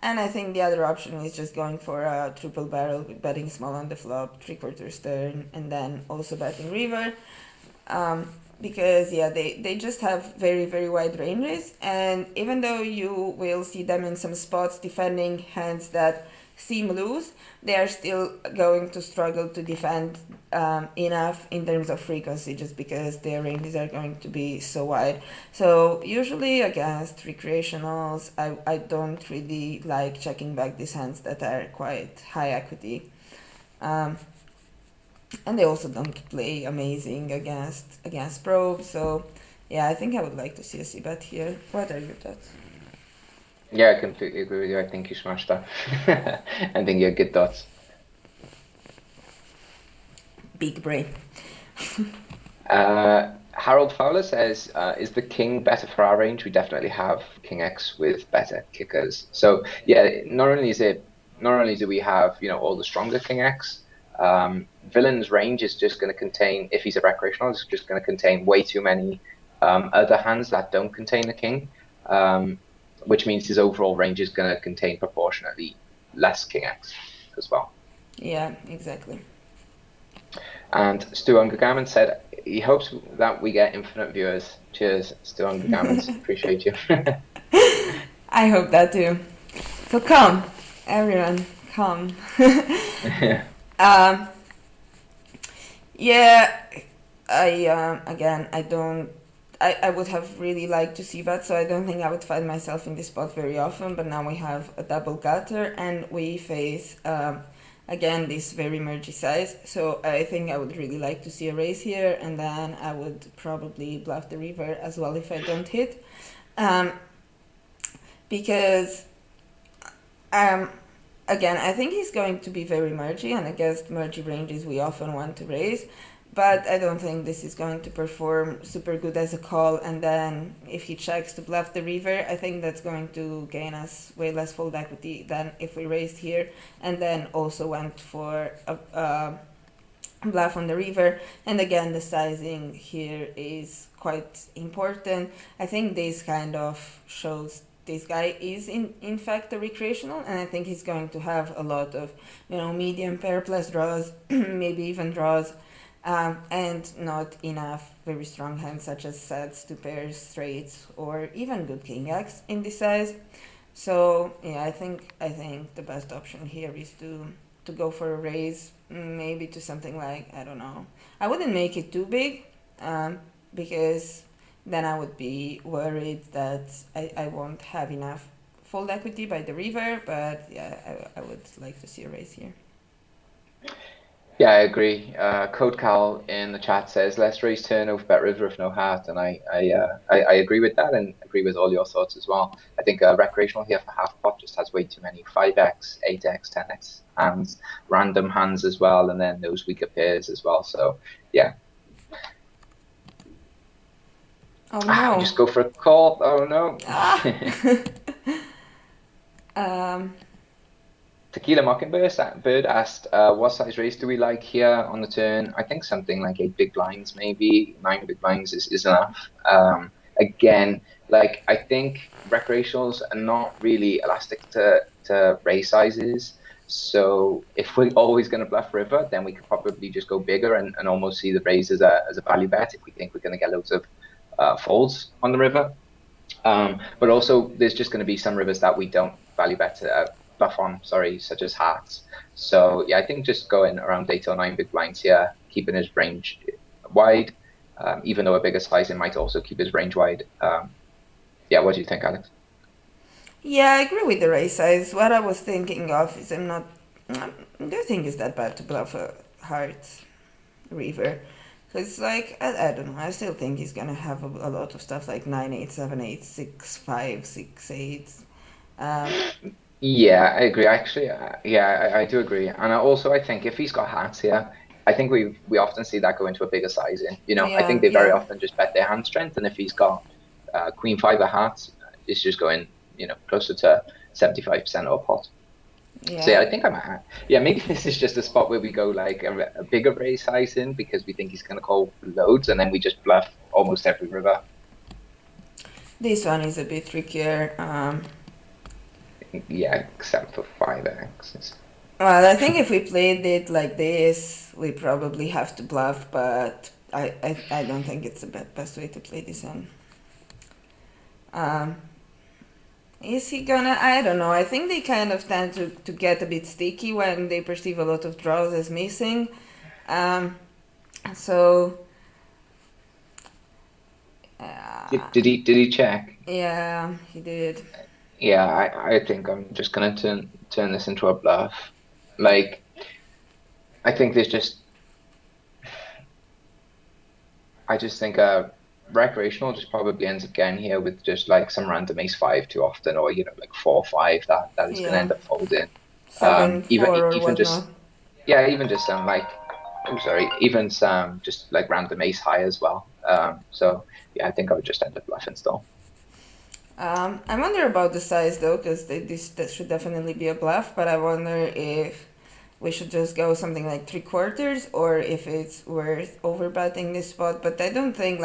And I think the other option is just going for a triple barrel with betting small on the flop, 3/4 turn, and then also betting river. Because they just have very, very wide ranges, and even though you will see them in some spots defending hands that seem loose, they are still going to struggle to defend enough in terms of frequency, just because their ranges are going to be so wide. So usually against recreationals, I don't really like checking back these hands that are quite high equity. And they also don't play amazing against probes. So yeah, I think I would like to see a c-bet here. What are your thoughts? Yeah, I completely agree with you. I think you smashed that. I think you had good thoughts. Big brain. Harold Fowler says, is the king better for our range? We definitely have king X with better kickers. So yeah, not only do we have, all the stronger king X, villain's range is just going to contain, if he's a recreational, it's just going to contain way too many other hands that don't contain the king, which means his overall range is going to contain proportionately less king X as well. Yeah, exactly. And Stu Ungergammon said he hopes that we get infinite viewers. Cheers, Stu Ungergammon. Appreciate you. I hope that too. So come, everyone, come. Yeah, I would have really liked to see that, so I don't think I would find myself in this spot very often, but now we have a double gutter and we face, again, this very mergy size, so I think I would really like to see a raise here, and then I would probably bluff the river as well if I don't hit. Because, again, I think he's going to be very mergy, and against mergy ranges we often want to raise, but I don't think this is going to perform super good as a call, and then if he checks to bluff the river, I think that's going to gain us way less fold equity than if we raised here and then also went for a bluff on the river. And again, the sizing here is quite important. I think this kind of shows this guy is in fact a recreational, and I think he's going to have a lot of medium pair plus draws, maybe even draws, and not enough very strong hands such as sets, two pairs, straights, or even good king X in this size. So yeah, I think the best option here is to go for a raise, maybe to something like, I don't know, I wouldn't make it too big, because then I would be worried that I won't have enough fold equity by the river, but yeah, I would like to see a raise here. Yeah, I agree. Code Cal in the chat says, let's raise turn over bet river if no heart, and I agree with that, and agree with all your thoughts as well. I think recreational here for half pot just has way too many 5x, 8x, 10x hands, random hands as well, and then those weaker pairs as well. So yeah. Oh no! Just go for a call. Oh no! Tequila Mockingbird asked, what size raise do we like here on the turn? I think something like 8 big blinds, maybe 9 big blinds is enough. Again, like I think recreationals are not really elastic to raise sizes. So if we're always going to bluff river, then we could probably just go bigger and almost see the raise as a value bet if we think we're going to get loads of folds on the river. But also, there's just going to be some rivers that we don't value bet bluff on, sorry, such as hearts. So yeah, I think just going around 8 or 9 big blinds here, keeping his range wide, even though a bigger sizing might also keep his range wide. Yeah, what do you think, Alex? Yeah, I agree with the raise size. What I was thinking of is I don't think it's that bad to bluff a heart river. Because, like, I don't know, I still think he's gonna have a lot of stuff like 9 8 7 8 6 5 6 8. Yeah, I agree. Actually, yeah, I do agree. And I think if he's got hearts here, I think we often see that go into a bigger sizing. I think Yeah, they very yeah. often just bet their hand strength, and if he's got Queen Five of Hearts, it's just going closer to 75% or pot. So yeah, Yeah. I think yeah, maybe this is just a spot where we go like a bigger raise sizing because we think he's going to call loads, and then we just bluff almost every river. This one is a bit trickier. Yeah, except for 5x. Well, I think if we played it like this, we probably have to bluff, but I don't think it's the best way to play this one. Is he gonna? I don't know. I think they kind of tend to get a bit sticky when they perceive a lot of draws as missing. So. Did he check? Yeah, he did. Yeah, I think I'm just gonna turn this into a bluff. Like, I think I just think recreational just probably ends up getting here with just like some random ace five too often, or like 4 5 that is gonna Yeah, end up folding. 7 4 or Even whatnot. just yeah, even just some like even some just like random ace high as well. So yeah, I think I would just end up bluffing still. I wonder about the size though, because this should definitely be a bluff. But I wonder if we should just go something like 3/4, or if it's worth overbetting this spot. But I don't think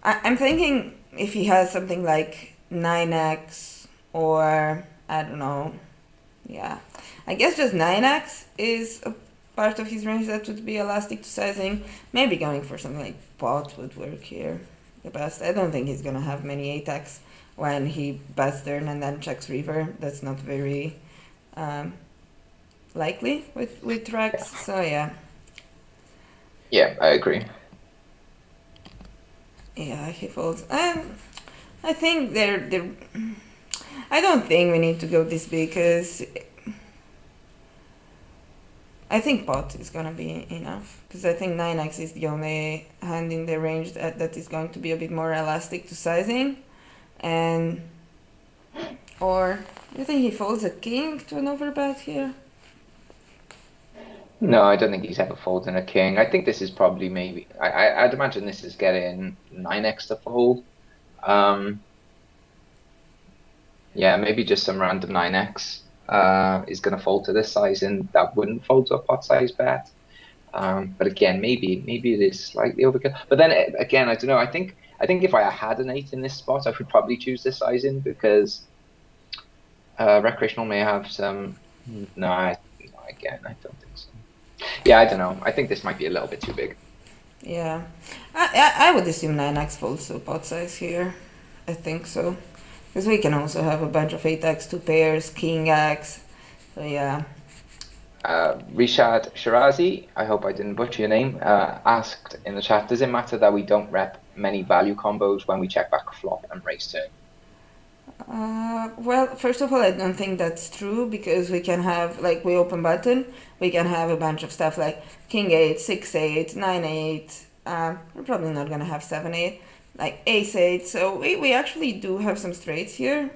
I'm thinking if he has something like 9x, or I don't know. Yeah, I guess just 9x is a part of his range that would be elastic to sizing. Maybe going for something like pot would work here the best. I don't think he's gonna have many 8x when he bets turn and then checks river. That's not very likely with tracks. So yeah. Yeah, I agree. Yeah, he folds. I think they're. I don't think we need to go this big because I think pot is gonna be enough, because I think 9x is the only hand in the range that is going to be a bit more elastic to sizing, and or do you think he folds a king to an overbet here? No, I don't think he's ever folding a king. I think this is probably maybe I'd imagine this is getting 9x to fold. Yeah, maybe just some random 9x is going to fold to this size, and that wouldn't fold to a pot size bet. But again, maybe it is slightly overkill. But then again, I don't know. I think if I had an 8 in this spot, I would probably choose this sizing because recreational may have some. No, again, I don't think so. Yeah, I don't know. I think this might be a little bit too big. Yeah, I would assume 9x folds to pot size here. I think so. Because we can also have a bunch of 8x, 2 pairs, king x. So yeah. Rishad Shirazi, I hope I didn't butcher your name, asked in the chat, does it matter that we don't rep many value combos when we check back flop and raise turn? Well, first of all, I don't think that's true, because we can have, like, we open button, we can have a bunch of stuff like king 8, 6 8, 9 8. We're probably not gonna have 7 8, like ace 8. So we actually do have some straights here.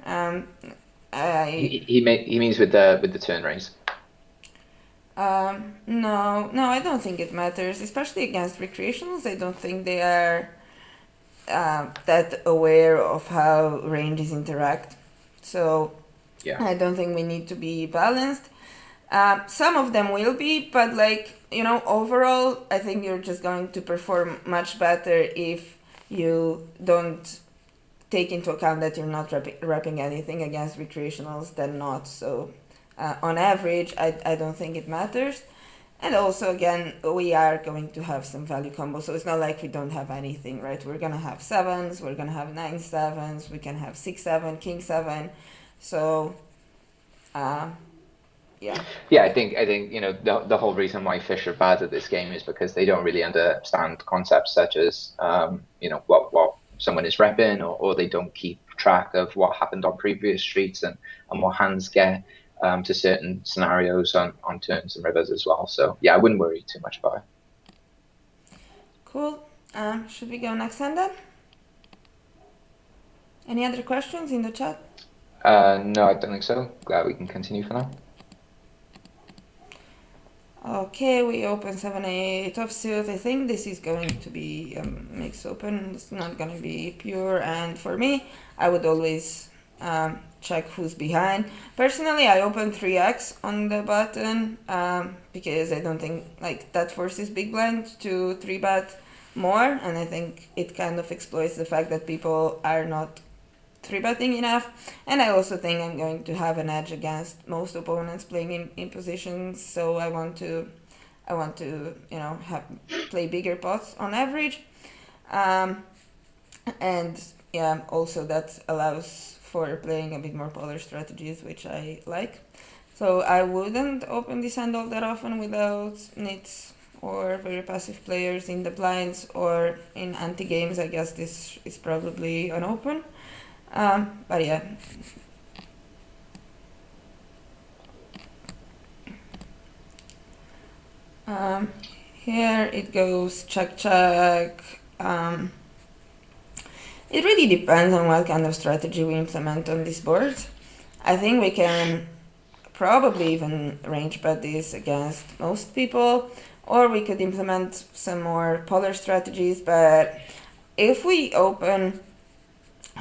He means with the turn raise. No, I don't think it matters, especially against recreationals. I don't think they are that aware of how ranges interact. So Yeah. I don't think we need to be balanced. Some of them will be, but overall, I think you're just going to perform much better if you don't take into account that you're not repping anything against recreationals than not. So on average, I don't think it matters. And also, again, we are going to have some value combos, so it's not like we don't have anything, right? We're gonna have sevens, we're gonna have 9-7s, we can have 6-7, king-7. So yeah. Yeah, I think the whole reason why Fish are bad at this game is because they don't really understand concepts such as what someone is repping, or they don't keep track of what happened on previous streets and what hands get to certain scenarios on turns and rivers as well. So yeah, I wouldn't worry too much about it. Cool. Should we go next hand then? Any other questions in the chat? No, I don't think so. Glad we can continue for now. Okay, we open 7-8 offsuit. I think this is going to be mixed open. It's not going to be pure. And for me, I would always check who's behind. Personally, I open 3x on the button because I don't think that forces big blind to 3-bet more. And I think it kind of exploits the fact that people are not 3-betting enough, and I also think I'm going to have an edge against most opponents playing in positions, so I want to play bigger pots on average, and yeah, also that allows for playing a bit more polar strategies, which I like. So I wouldn't open this hand all that often without nits or very passive players in the blinds or in anti-games. I guess this is probably an open. But yeah. Here it goes check. It really depends on what kind of strategy we implement on this board. I think we can probably even range bet this against most people, or we could implement some more polar strategies, but if we open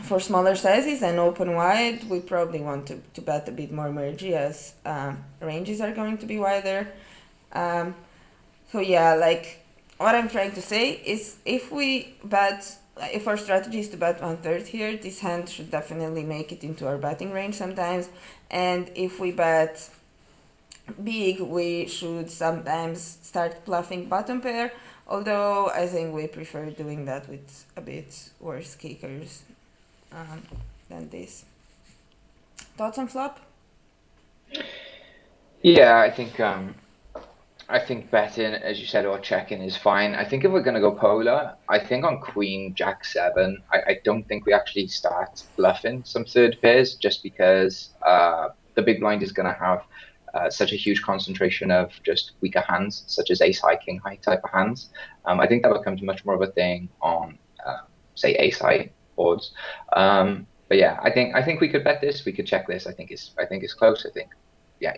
for smaller sizes and open wide, we probably want to bet a bit more mergy as ranges are going to be wider. So yeah, what I'm trying to say is if our strategy is to bet 1/3 here, this hand should definitely make it into our betting range sometimes. And if we bet big, we should sometimes start bluffing bottom pair, although I think we prefer doing that with a bit worse kickers than this. Thoughts on flop? Yeah, I think betting, as you said, or checking is fine. I think if we're going to go polar, I think on Queen Jack 7, I don't think we actually start bluffing some third pairs, just because the big blind is going to have such a huge concentration of just weaker hands, such as ace high, king high type of hands. I think that becomes much more of a thing on say ace high boards. But yeah, I think we could bet this. We could check this. I think it's close. I think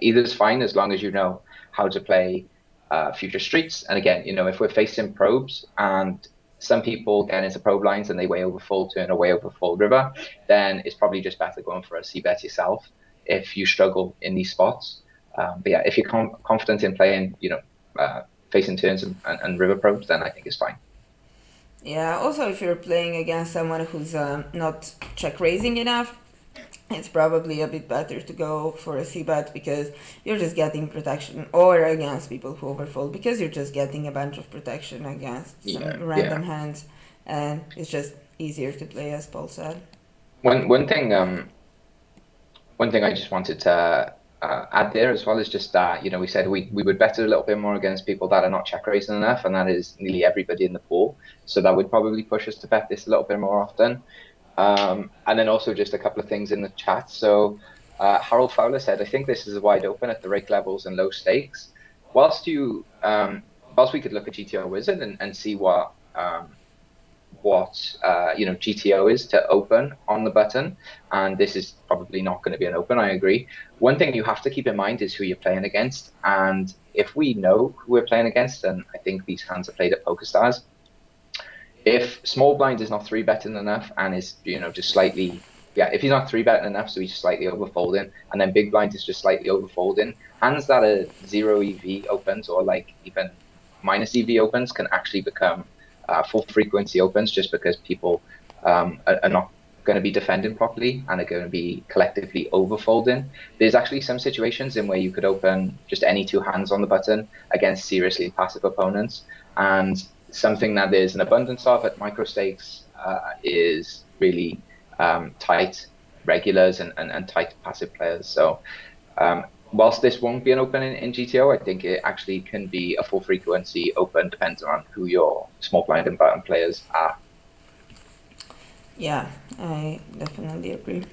either is fine as long as you know how to play future streets. And again, if we're facing probes and some people get into probe lines and they way over full turn or way over full river, then it's probably just better going for a c-bet yourself if you struggle in these spots. But yeah, if you're confident in playing, facing turns and river probes, then I think it's fine. Yeah, also if you're playing against someone who's not check raising enough, it's probably a bit better to go for a c-bet because you're just getting protection, or against people who overfold because you're just getting a bunch of protection against some random hands, and it's just easier to play, as Paul said. One thing I just wanted to add there as well is just that we said we would bet a little bit more against people that are not check raising enough, and that is nearly everybody in the pool. So that would probably push us to bet this a little bit more often. And then also just a couple of things in the chat. So Harold Fowler said, I think this is wide open at the rake levels and low stakes. Whilst we could look at GTO Wizard and see what GTO is to open on the button, and this is probably not going to be an open, I agree. One thing you have to keep in mind is who you're playing against, and if we know who we're playing against, then I think these hands are played at PokerStars. If small blind is not 3-betting enough and is just slightly yeah, if he's not three betting enough, so he's slightly overfolding, and then big blind is just slightly overfolding. Hands that are zero EV opens or like even minus EV opens can actually become full frequency opens just because people are not going to be defending properly and are going to be collectively overfolding. There's actually some situations in where you could open just any two hands on the button against seriously passive opponents, and something that there's an abundance of at micro stakes is really tight regulars and tight passive players. So whilst this won't be an open in GTO, I think it actually can be a full frequency open depending on who your small blind and button players are. Yeah, I definitely agree.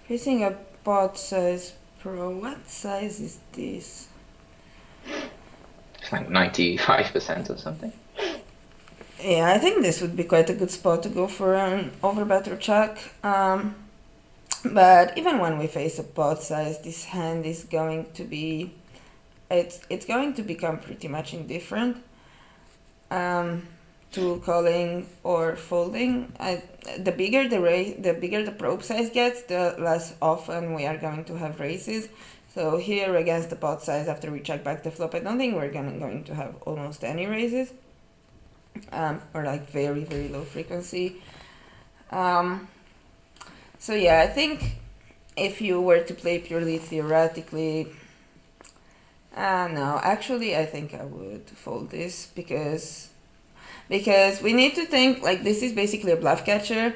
Facing a pot size pro, what size is this? It's like 95% or something. Yeah, I think this would be quite a good spot to go for an overbet or check. But even when we face a pot size, this hand is going to be, it's going to become pretty much indifferent to calling or folding. The bigger the bigger the probe size gets, the less often we are going to have raises. So here against the pot size, after we check back the flop, I don't think we're going to have almost any raises. Or like very, very low frequency. So yeah, I think if you were to play purely theoretically, no, actually I think I would fold this because we need to think like this is basically a bluff catcher.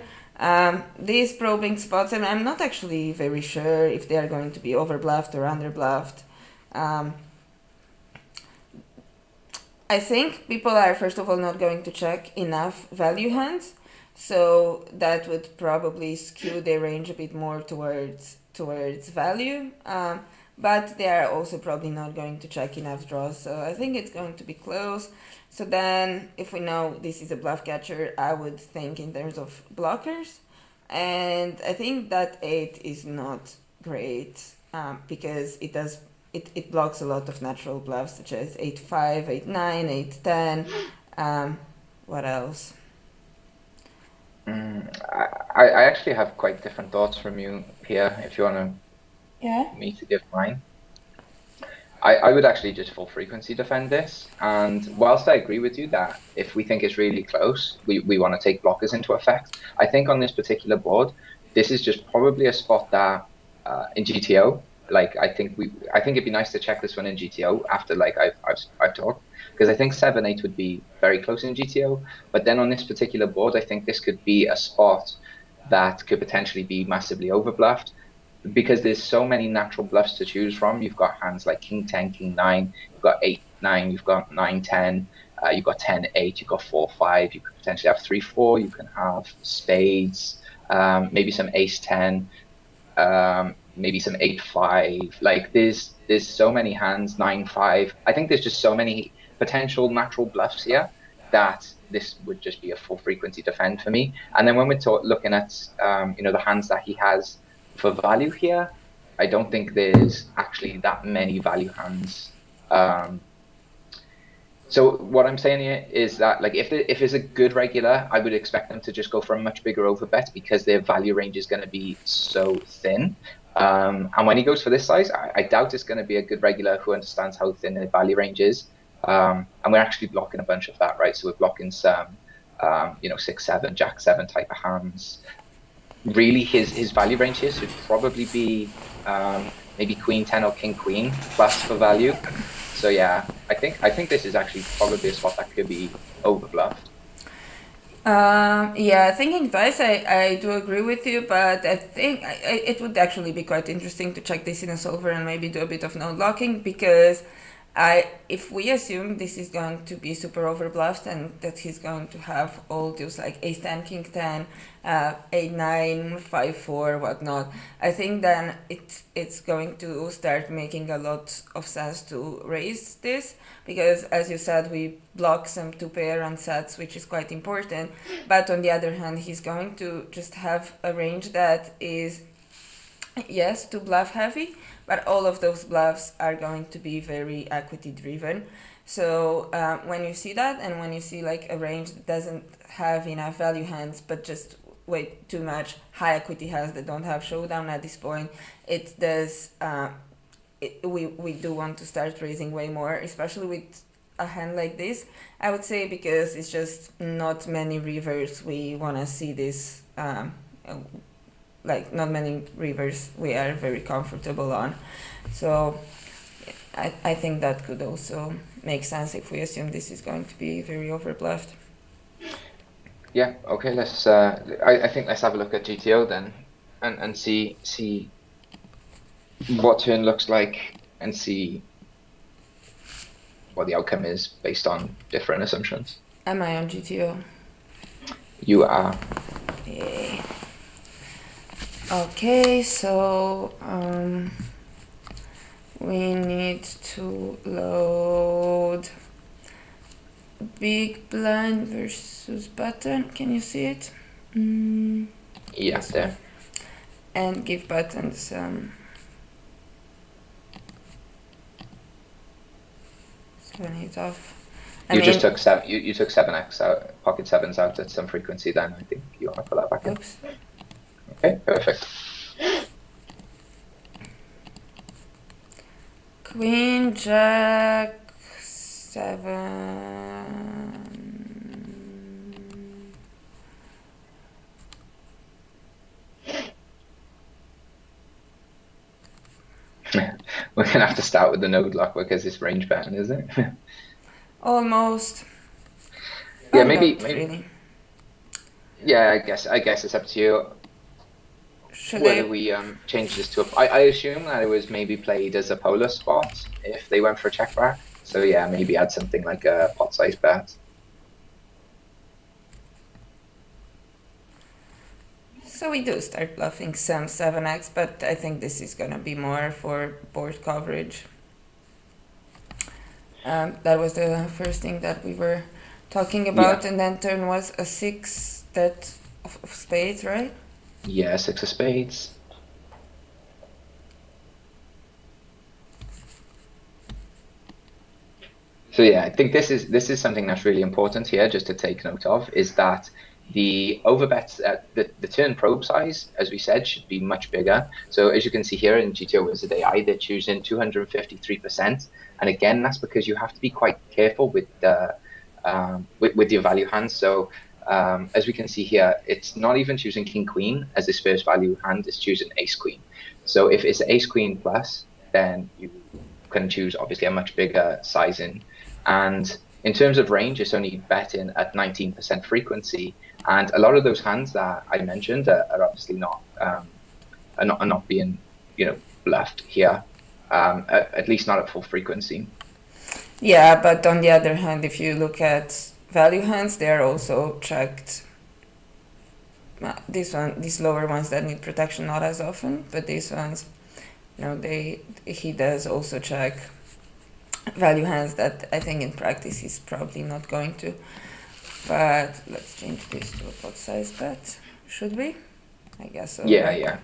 These probing spots, and I'm not actually very sure if they are going to be over bluffed or under bluffed. I think people are first of all not going to check enough value hands, so that would probably skew their range a bit more towards value. But they are also probably not going to check enough draws, so I think it's going to be close. So then, if we know this is a bluff catcher, I would think in terms of blockers, and I think that 8 is not great because it blocks a lot of natural bluffs such as 8-5, 8-9, 8-10. What else? I actually have quite different thoughts from you here. If you want to me to give mine. I would actually just full frequency defend this. And whilst I agree with you that if we think it's really close, we want to take blockers into effect, I think on this particular board, this is just probably a spot that in GTO, like I think it'd be nice to check this one in GTO after like I've talked, because I think 7-8 would be very close in GTO. But then on this particular board, I think this could be a spot that could potentially be massively overbluffed, because there's so many natural bluffs to choose from. You've got hands like King 10, King 9, you've got 8-9, you've got 9-10, you've got 10-8, you've got 4-5, you could potentially have 3-4, you can have spades, maybe some ace-10, maybe some 8-5. Like there's so many hands, 9-5. I think there's just so many potential natural bluffs here that this would just be a full frequency defend for me. And then when we're looking at the hands that he has for value here, I don't think there's actually that many value hands. So what I'm saying here is that like if it's a good regular, I would expect them to just go for a much bigger overbet because their value range is going to be so thin. And when he goes for this size, I doubt it's going to be a good regular who understands how thin their value range is. And we're actually blocking a bunch of that, right? So we're blocking some, 6-7, Jack-7 type of hands. Really, his value range here should probably be maybe Queen 10 or King Queen plus for value. So yeah, I think this is actually probably a spot that could be overbluffed. Thinking twice, I do agree with you, but I think it would actually be quite interesting to check this in a solver and maybe do a bit of node locking, because if we assume this is going to be super overbluffed and that he's going to have all those like ace 10, king 10, 8, 9, 5, 4, whatnot, I think then it's going to start making a lot of sense to raise this, because as you said, we block some two pair unsets, which is quite important. But on the other hand, he's going to just have a range that is, yes, too bluff heavy, but all of those bluffs are going to be very equity driven. So when you see that, and when you see like a range that doesn't have enough value hands, but just way too much high equity hands that don't have showdown at this point, it does. We do want to start raising way more, especially with a hand like this. I would say because it's just not many rivers we want to see this. Like not many rivers we are very comfortable on, so I think that could also make sense if we assume this is going to be very overbluffed. Yeah. Okay. Let's. I think let's have a look at GTO then, and see what turn looks like, and see what the outcome is based on different assumptions. Am I on GTO? You are. Yay. Okay, so we need to load big blind versus button. Can you see it? Yeah, there. And give button some 7/8 off. You just took seven. You took 7x out, pocket sevens out at some frequency. Then I think you want to put that back in. Oops. Okay, perfect. Queen Jack 7. We're gonna have to start with the node lock because it's range betting, is it? Almost. Yeah, Oh, maybe. Really. Yeah, I guess it's up to you. Whether we change this to a, I assume that it was maybe played as a polar spot if they went for a check back. So yeah, maybe add something like a pot size bet. So we do start bluffing some 7x, but I think this is gonna be more for board coverage. That was the first thing that we were talking about, Yeah. and then turn was a 6 that of spades, right? Yeah, 6 of spades. So yeah, I think this is something that's really important here, just to take note of, is that the overbets, the turn probe size, as we said, should be much bigger. So as you can see here in GTO Wizard AI, they're choosing 253%, and again, that's because you have to be quite careful with the with your value hands. So as we can see here, it's not even choosing King Queen as its first value hand; it's choosing Ace Queen. So if it's Ace Queen plus, then you can choose obviously a much bigger sizing. And in terms of range, it's only betting at 19% frequency. And a lot of those hands that I mentioned are obviously not are not being bluffed here, at least not at full frequency. Yeah, but on the other hand, if you look at value hands, they are also checked. These lower ones that need protection not as often, but these ones, he does also check value hands that I think in practice he's probably not going to. But let's change this to a pot size bet. Should we? I guess so. Yeah, right? yeah.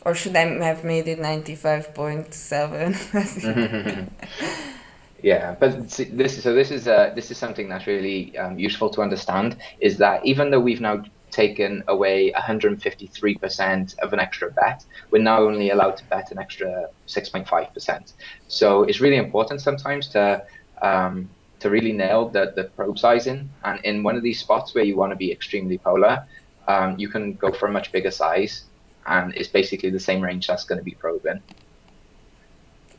Or should I have made it 95.7? Yeah, but this is something that's really useful to understand, is that even though we've now taken away 153% of an extra bet, we're now only allowed to bet an extra 6.5%. So it's really important sometimes to really nail the probe sizing. And in one of these spots where you want to be extremely polar, you can go for a much bigger size, and it's basically the same range that's going to be probing.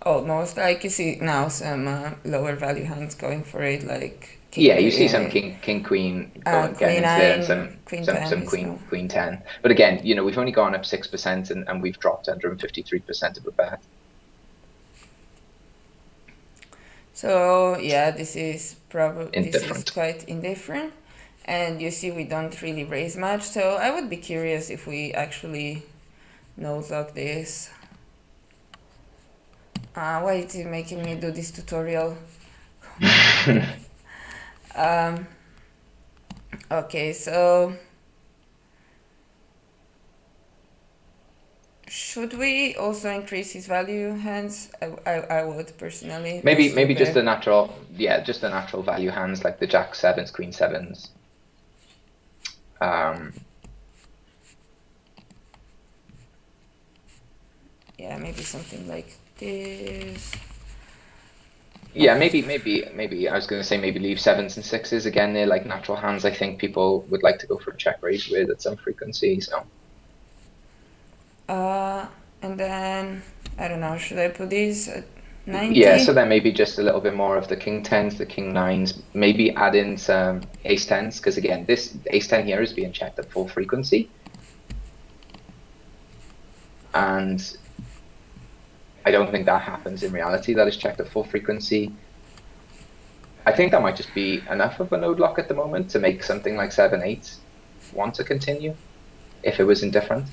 Almost. Like you see now some lower value hands going for it, like King, yeah, you see some king queen going queen into 9, there, and some queen queen 10. But again, we've only gone up 6% and we've dropped 153% of a bet. So yeah, this is Indifferent. quite indifferent, and you see we don't really raise much. So I would be curious if we actually node lock this. Why is it making me do this tutorial? Okay, so Should we also increase his value hands? I would personally. Maybe just the natural, just the natural value hands like the Jack sevens, Queen sevens. Yeah, maybe something like this. Yeah, maybe I was going to say maybe leave sevens and sixes again. They're like natural hands. I think people would like to go for a check raise with at some frequency. So. And then I don't know. Should I put these at 90? Yeah, so then maybe just a little bit more of the king tens, the king nines. Maybe add in some ace tens because again, this ace ten here is being checked at full frequency, and I don't think that happens in reality. That is checked at full frequency. I think that might just be enough of a node lock at the moment to make something like 7-8 want to continue if it was indifferent.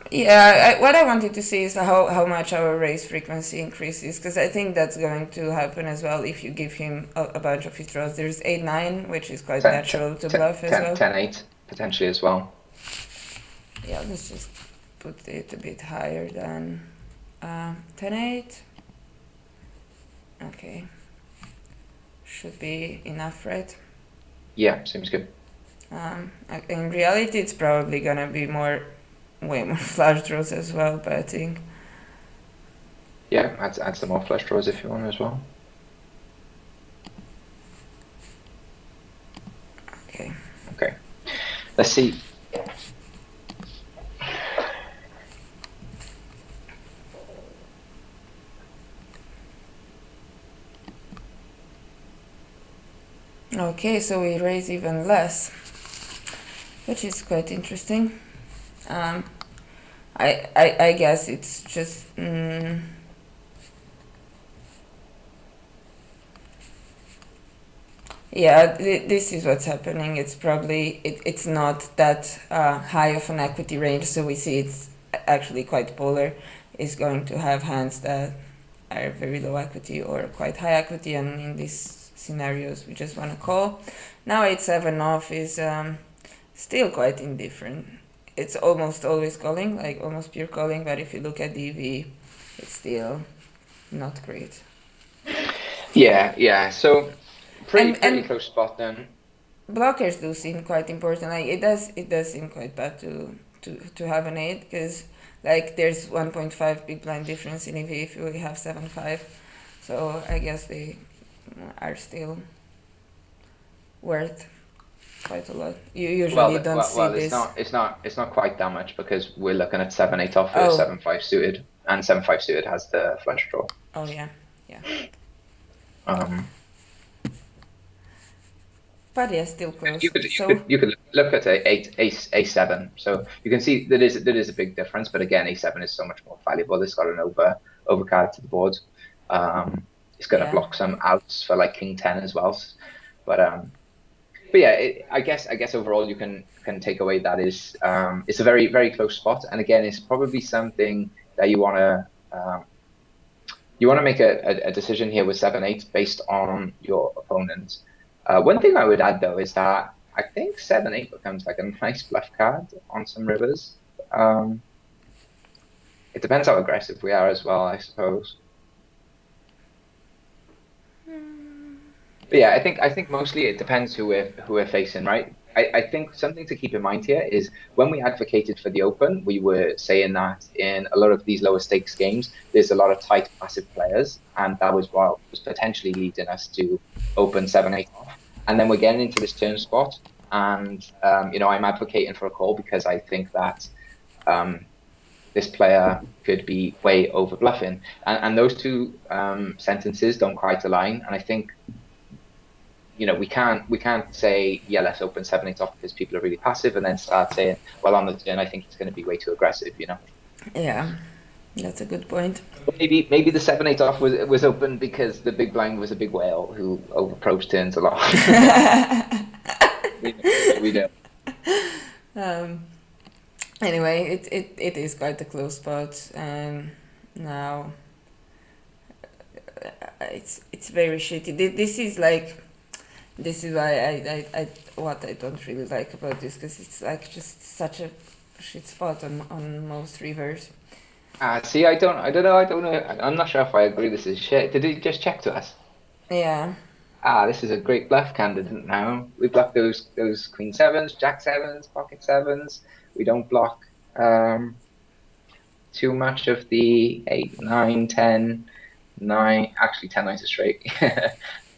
Yeah, what I wanted to see is how much our raise frequency increases, because I think that's going to happen as well if you give him a bunch of his draws. There's 8-9, which is quite natural to bluff as well. 10-8 potentially as well. Yeah, let's just put it a bit higher than 10-8. Okay. Should be enough, right? Yeah, seems good. In reality, it's probably gonna be way more flush draws as well, but I think. Yeah, add some more flush draws if you want as well. Okay. Okay. Let's see. Okay, so we raise even less, which is quite interesting. I guess it's just yeah, this is what's happening. It's probably it's not that high of an equity range, so we see it's actually quite polar. Is going to have hands that are very low equity or quite high equity, and in these scenarios we just want to call. Now 8-7 off is still quite indifferent. It's almost always calling, like almost pure calling, but if you look at DV, it's still not great. Yeah. So pretty close spot then. Blockers do seem quite important. Like it does seem quite bad to have an 8, because like there's 1.5 big blind difference in EV if we have 7-5. So I guess they are still worth quite a lot. You usually don't see this. It's not quite that much because we're looking at 7-8 off with 7-5 suited, and 7-5 suited has the flush draw. Oh yeah. But yeah, still close. You could look at a7. So you can see there is a big difference, but again, a7 is so much more valuable. It's got an overcard to the board. It's going to block some outs for like king 10 as well. But yeah, I guess overall you can take away that is it's a very, very close spot, and again, it's probably something that you want to make a decision here with 7-8 based on your opponent. One thing I would add though is that I think 7-8 becomes like a nice bluff card on some rivers. It depends how aggressive we are as well, I suppose. But yeah, I think mostly it depends who we're facing, right? I think something to keep in mind here is when we advocated for the open, we were saying that in a lot of these lower stakes games, there's a lot of tight passive players, and that was what was potentially leading us to open 7-8 off. And then we're getting into this turn spot, and I'm advocating for a call because I think that this player could be way over bluffing, and those two sentences don't quite align. And I think we can't say let's open 7-8 off because people are really passive, and then start saying, well, on the turn I think it's going to be way too aggressive. Yeah, that's a good point. Maybe the 7-8 off was open because the big blind was a big whale who overapproached turns a lot. we know. Anyway, it is quite a close spot, and now it's very shitty. This is why I what I don't really like about this, because it's like just such a shit spot on most rivers. See, I don't know. I'm not sure if I agree this is shit. Did he just check to us? Yeah. This is a great bluff candidate now. We block those queen sevens, jack sevens, pocket sevens. We don't block too much of the 8, 9, 10, 9. Actually, 10 9's a straight.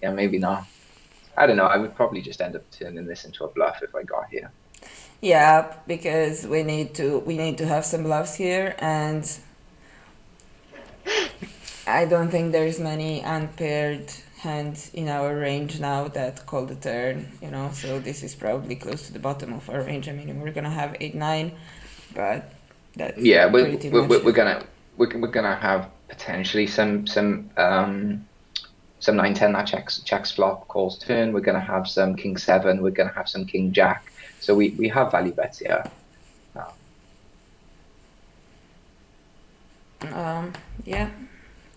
Yeah, maybe not. I don't know. I would probably just end up turning this into a bluff if I got here. Yeah, because we need to have some bluffs here, and I don't think there's many unpaired hands in our range now that call the turn, you know, so this is probably close to the bottom of our range. I mean, we're gonna have 8 9, but that's pretty much we're gonna have potentially some 9 10 that checks flop, calls turn. We're gonna have some king 7. We're gonna have some king jack. So we have value bets here. Yeah,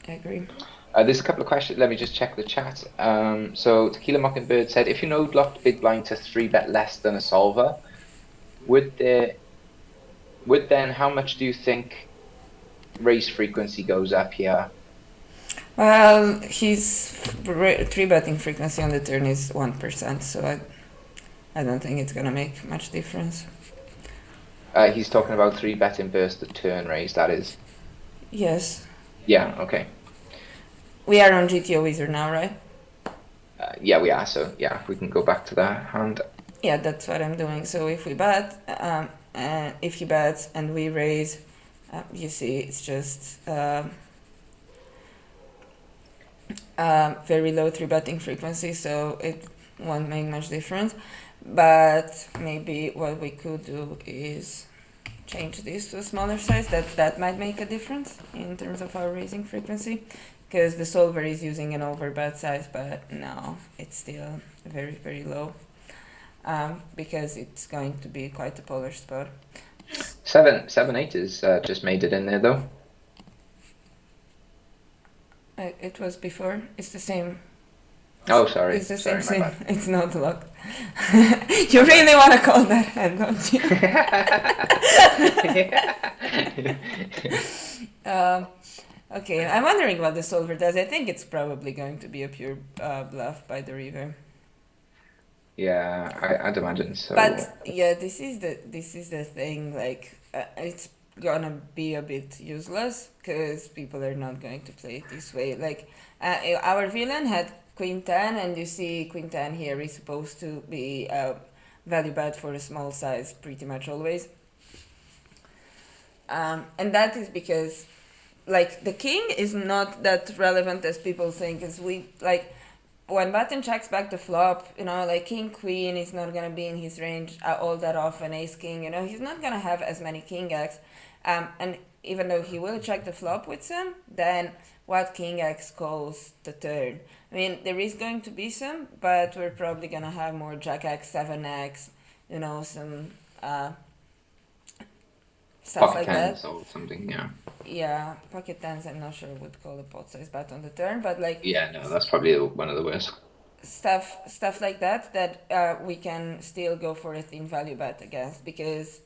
I agree. There's a couple of questions. Let me just check the chat. So Tequila Mockingbird said, if you know blocked big blind to 3-bet less than a solver, would then how much do you think raise frequency goes up here? Well, his 3-betting frequency on the turn is 1%, so I don't think it's gonna make much difference. He's talking about 3-betting burst the turn raise, that is. Yes. Yeah, okay. We are on GTO Wizard now, right? Yeah, we are. So yeah, we can go back to that hand. Yeah, that's what I'm doing. So if we bet, if he bets and we raise, you see, it's just very low 3-betting frequency, so it won't make much difference. But maybe what we could do is change this to a smaller size. That might make a difference in terms of our raising frequency, because the solver is using an overbet size, but no, it's still very, very low, because it's going to be quite a polar spot. 7 8 is just made it in there though. It was before. It's the same. Oh, sorry. It's the same Sorry, thing. It's not locked. You really want to call that hand, don't you? Okay, I'm wondering what the solver does. I think it's probably going to be a pure bluff by the river. Yeah, I'd imagine so. But yeah, this is the thing. Like, it's gonna be a bit useless because people are not going to play it this way. Like, our villain had Queen 10, and you see Queen 10 here is supposed to be value bet for a small size pretty much always. And that is because, like, the king is not that relevant as people think. As we, like, when button checks back the flop, you know, like king queen is not gonna be in his range all that often. Ace king, you know, he's not gonna have as many king x, and even though he will check the flop with some, then what king x calls the turn? I mean, there is going to be some, but we're probably gonna have more jack x, 7x, you know, some stuff Pocket like tens that. or something, yeah. Yeah, pocket tens, I'm not sure would call a pot size bet on the turn, but like, Yeah, no, that's probably one of the worst. stuff like that we can still go for a thin value bet against, because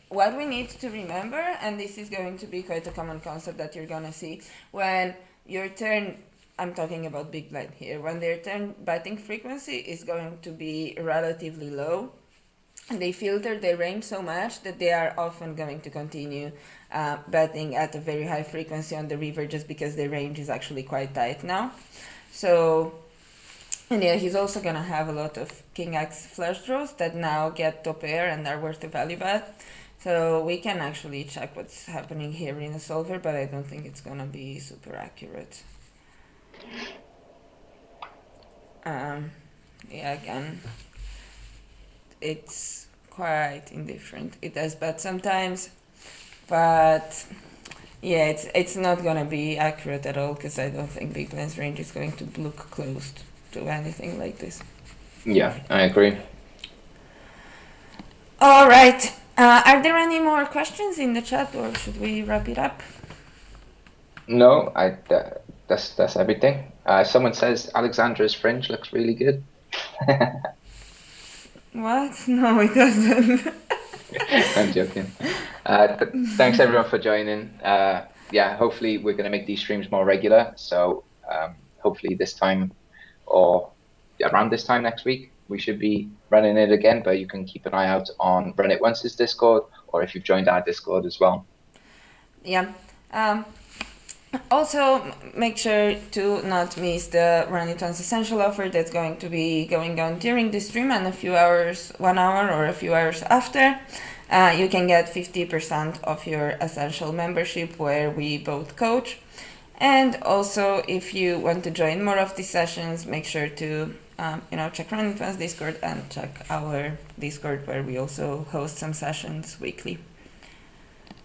what we need to remember, and this is going to be quite a common concept that you're gonna see when your turn, I'm talking about big blind here, when their turn betting frequency is going to be relatively low, and they filter their range so much that they are often going to continue betting at a very high frequency on the river, just because their range is actually quite tight now. So, and yeah, he's also gonna have a lot of king x flush draws that now get top pair and are worth a value bet. So we can actually check what's happening here in the solver, but I don't think it's gonna be super accurate. Yeah, again, it's quite indifferent. It does bet sometimes, but yeah, it's not gonna be accurate at all, because I don't think Big Blind's range is going to look close to anything like this. Yeah, I agree. All right. Are there any more questions in the chat, or should we wrap it up? No, that's everything. Someone says Alexandra's fringe looks really good. What? No, it doesn't. I'm joking. Thanks everyone for joining. Yeah, hopefully we're going to make these streams more regular. So hopefully this time or around this time next week, we should be running it again. But you can keep an eye out on Run It Once's Discord, or if you've joined our Discord as well. Yeah. Also, make sure to not miss the Run It Once Essential offer that's going to be going on during the stream and a few hours, 1 hour or a few hours after. You can get 50% of your Essential membership where we both coach. And also, if you want to join more of these sessions, make sure to check Run It Once Discord and check our Discord where we also host some sessions weekly.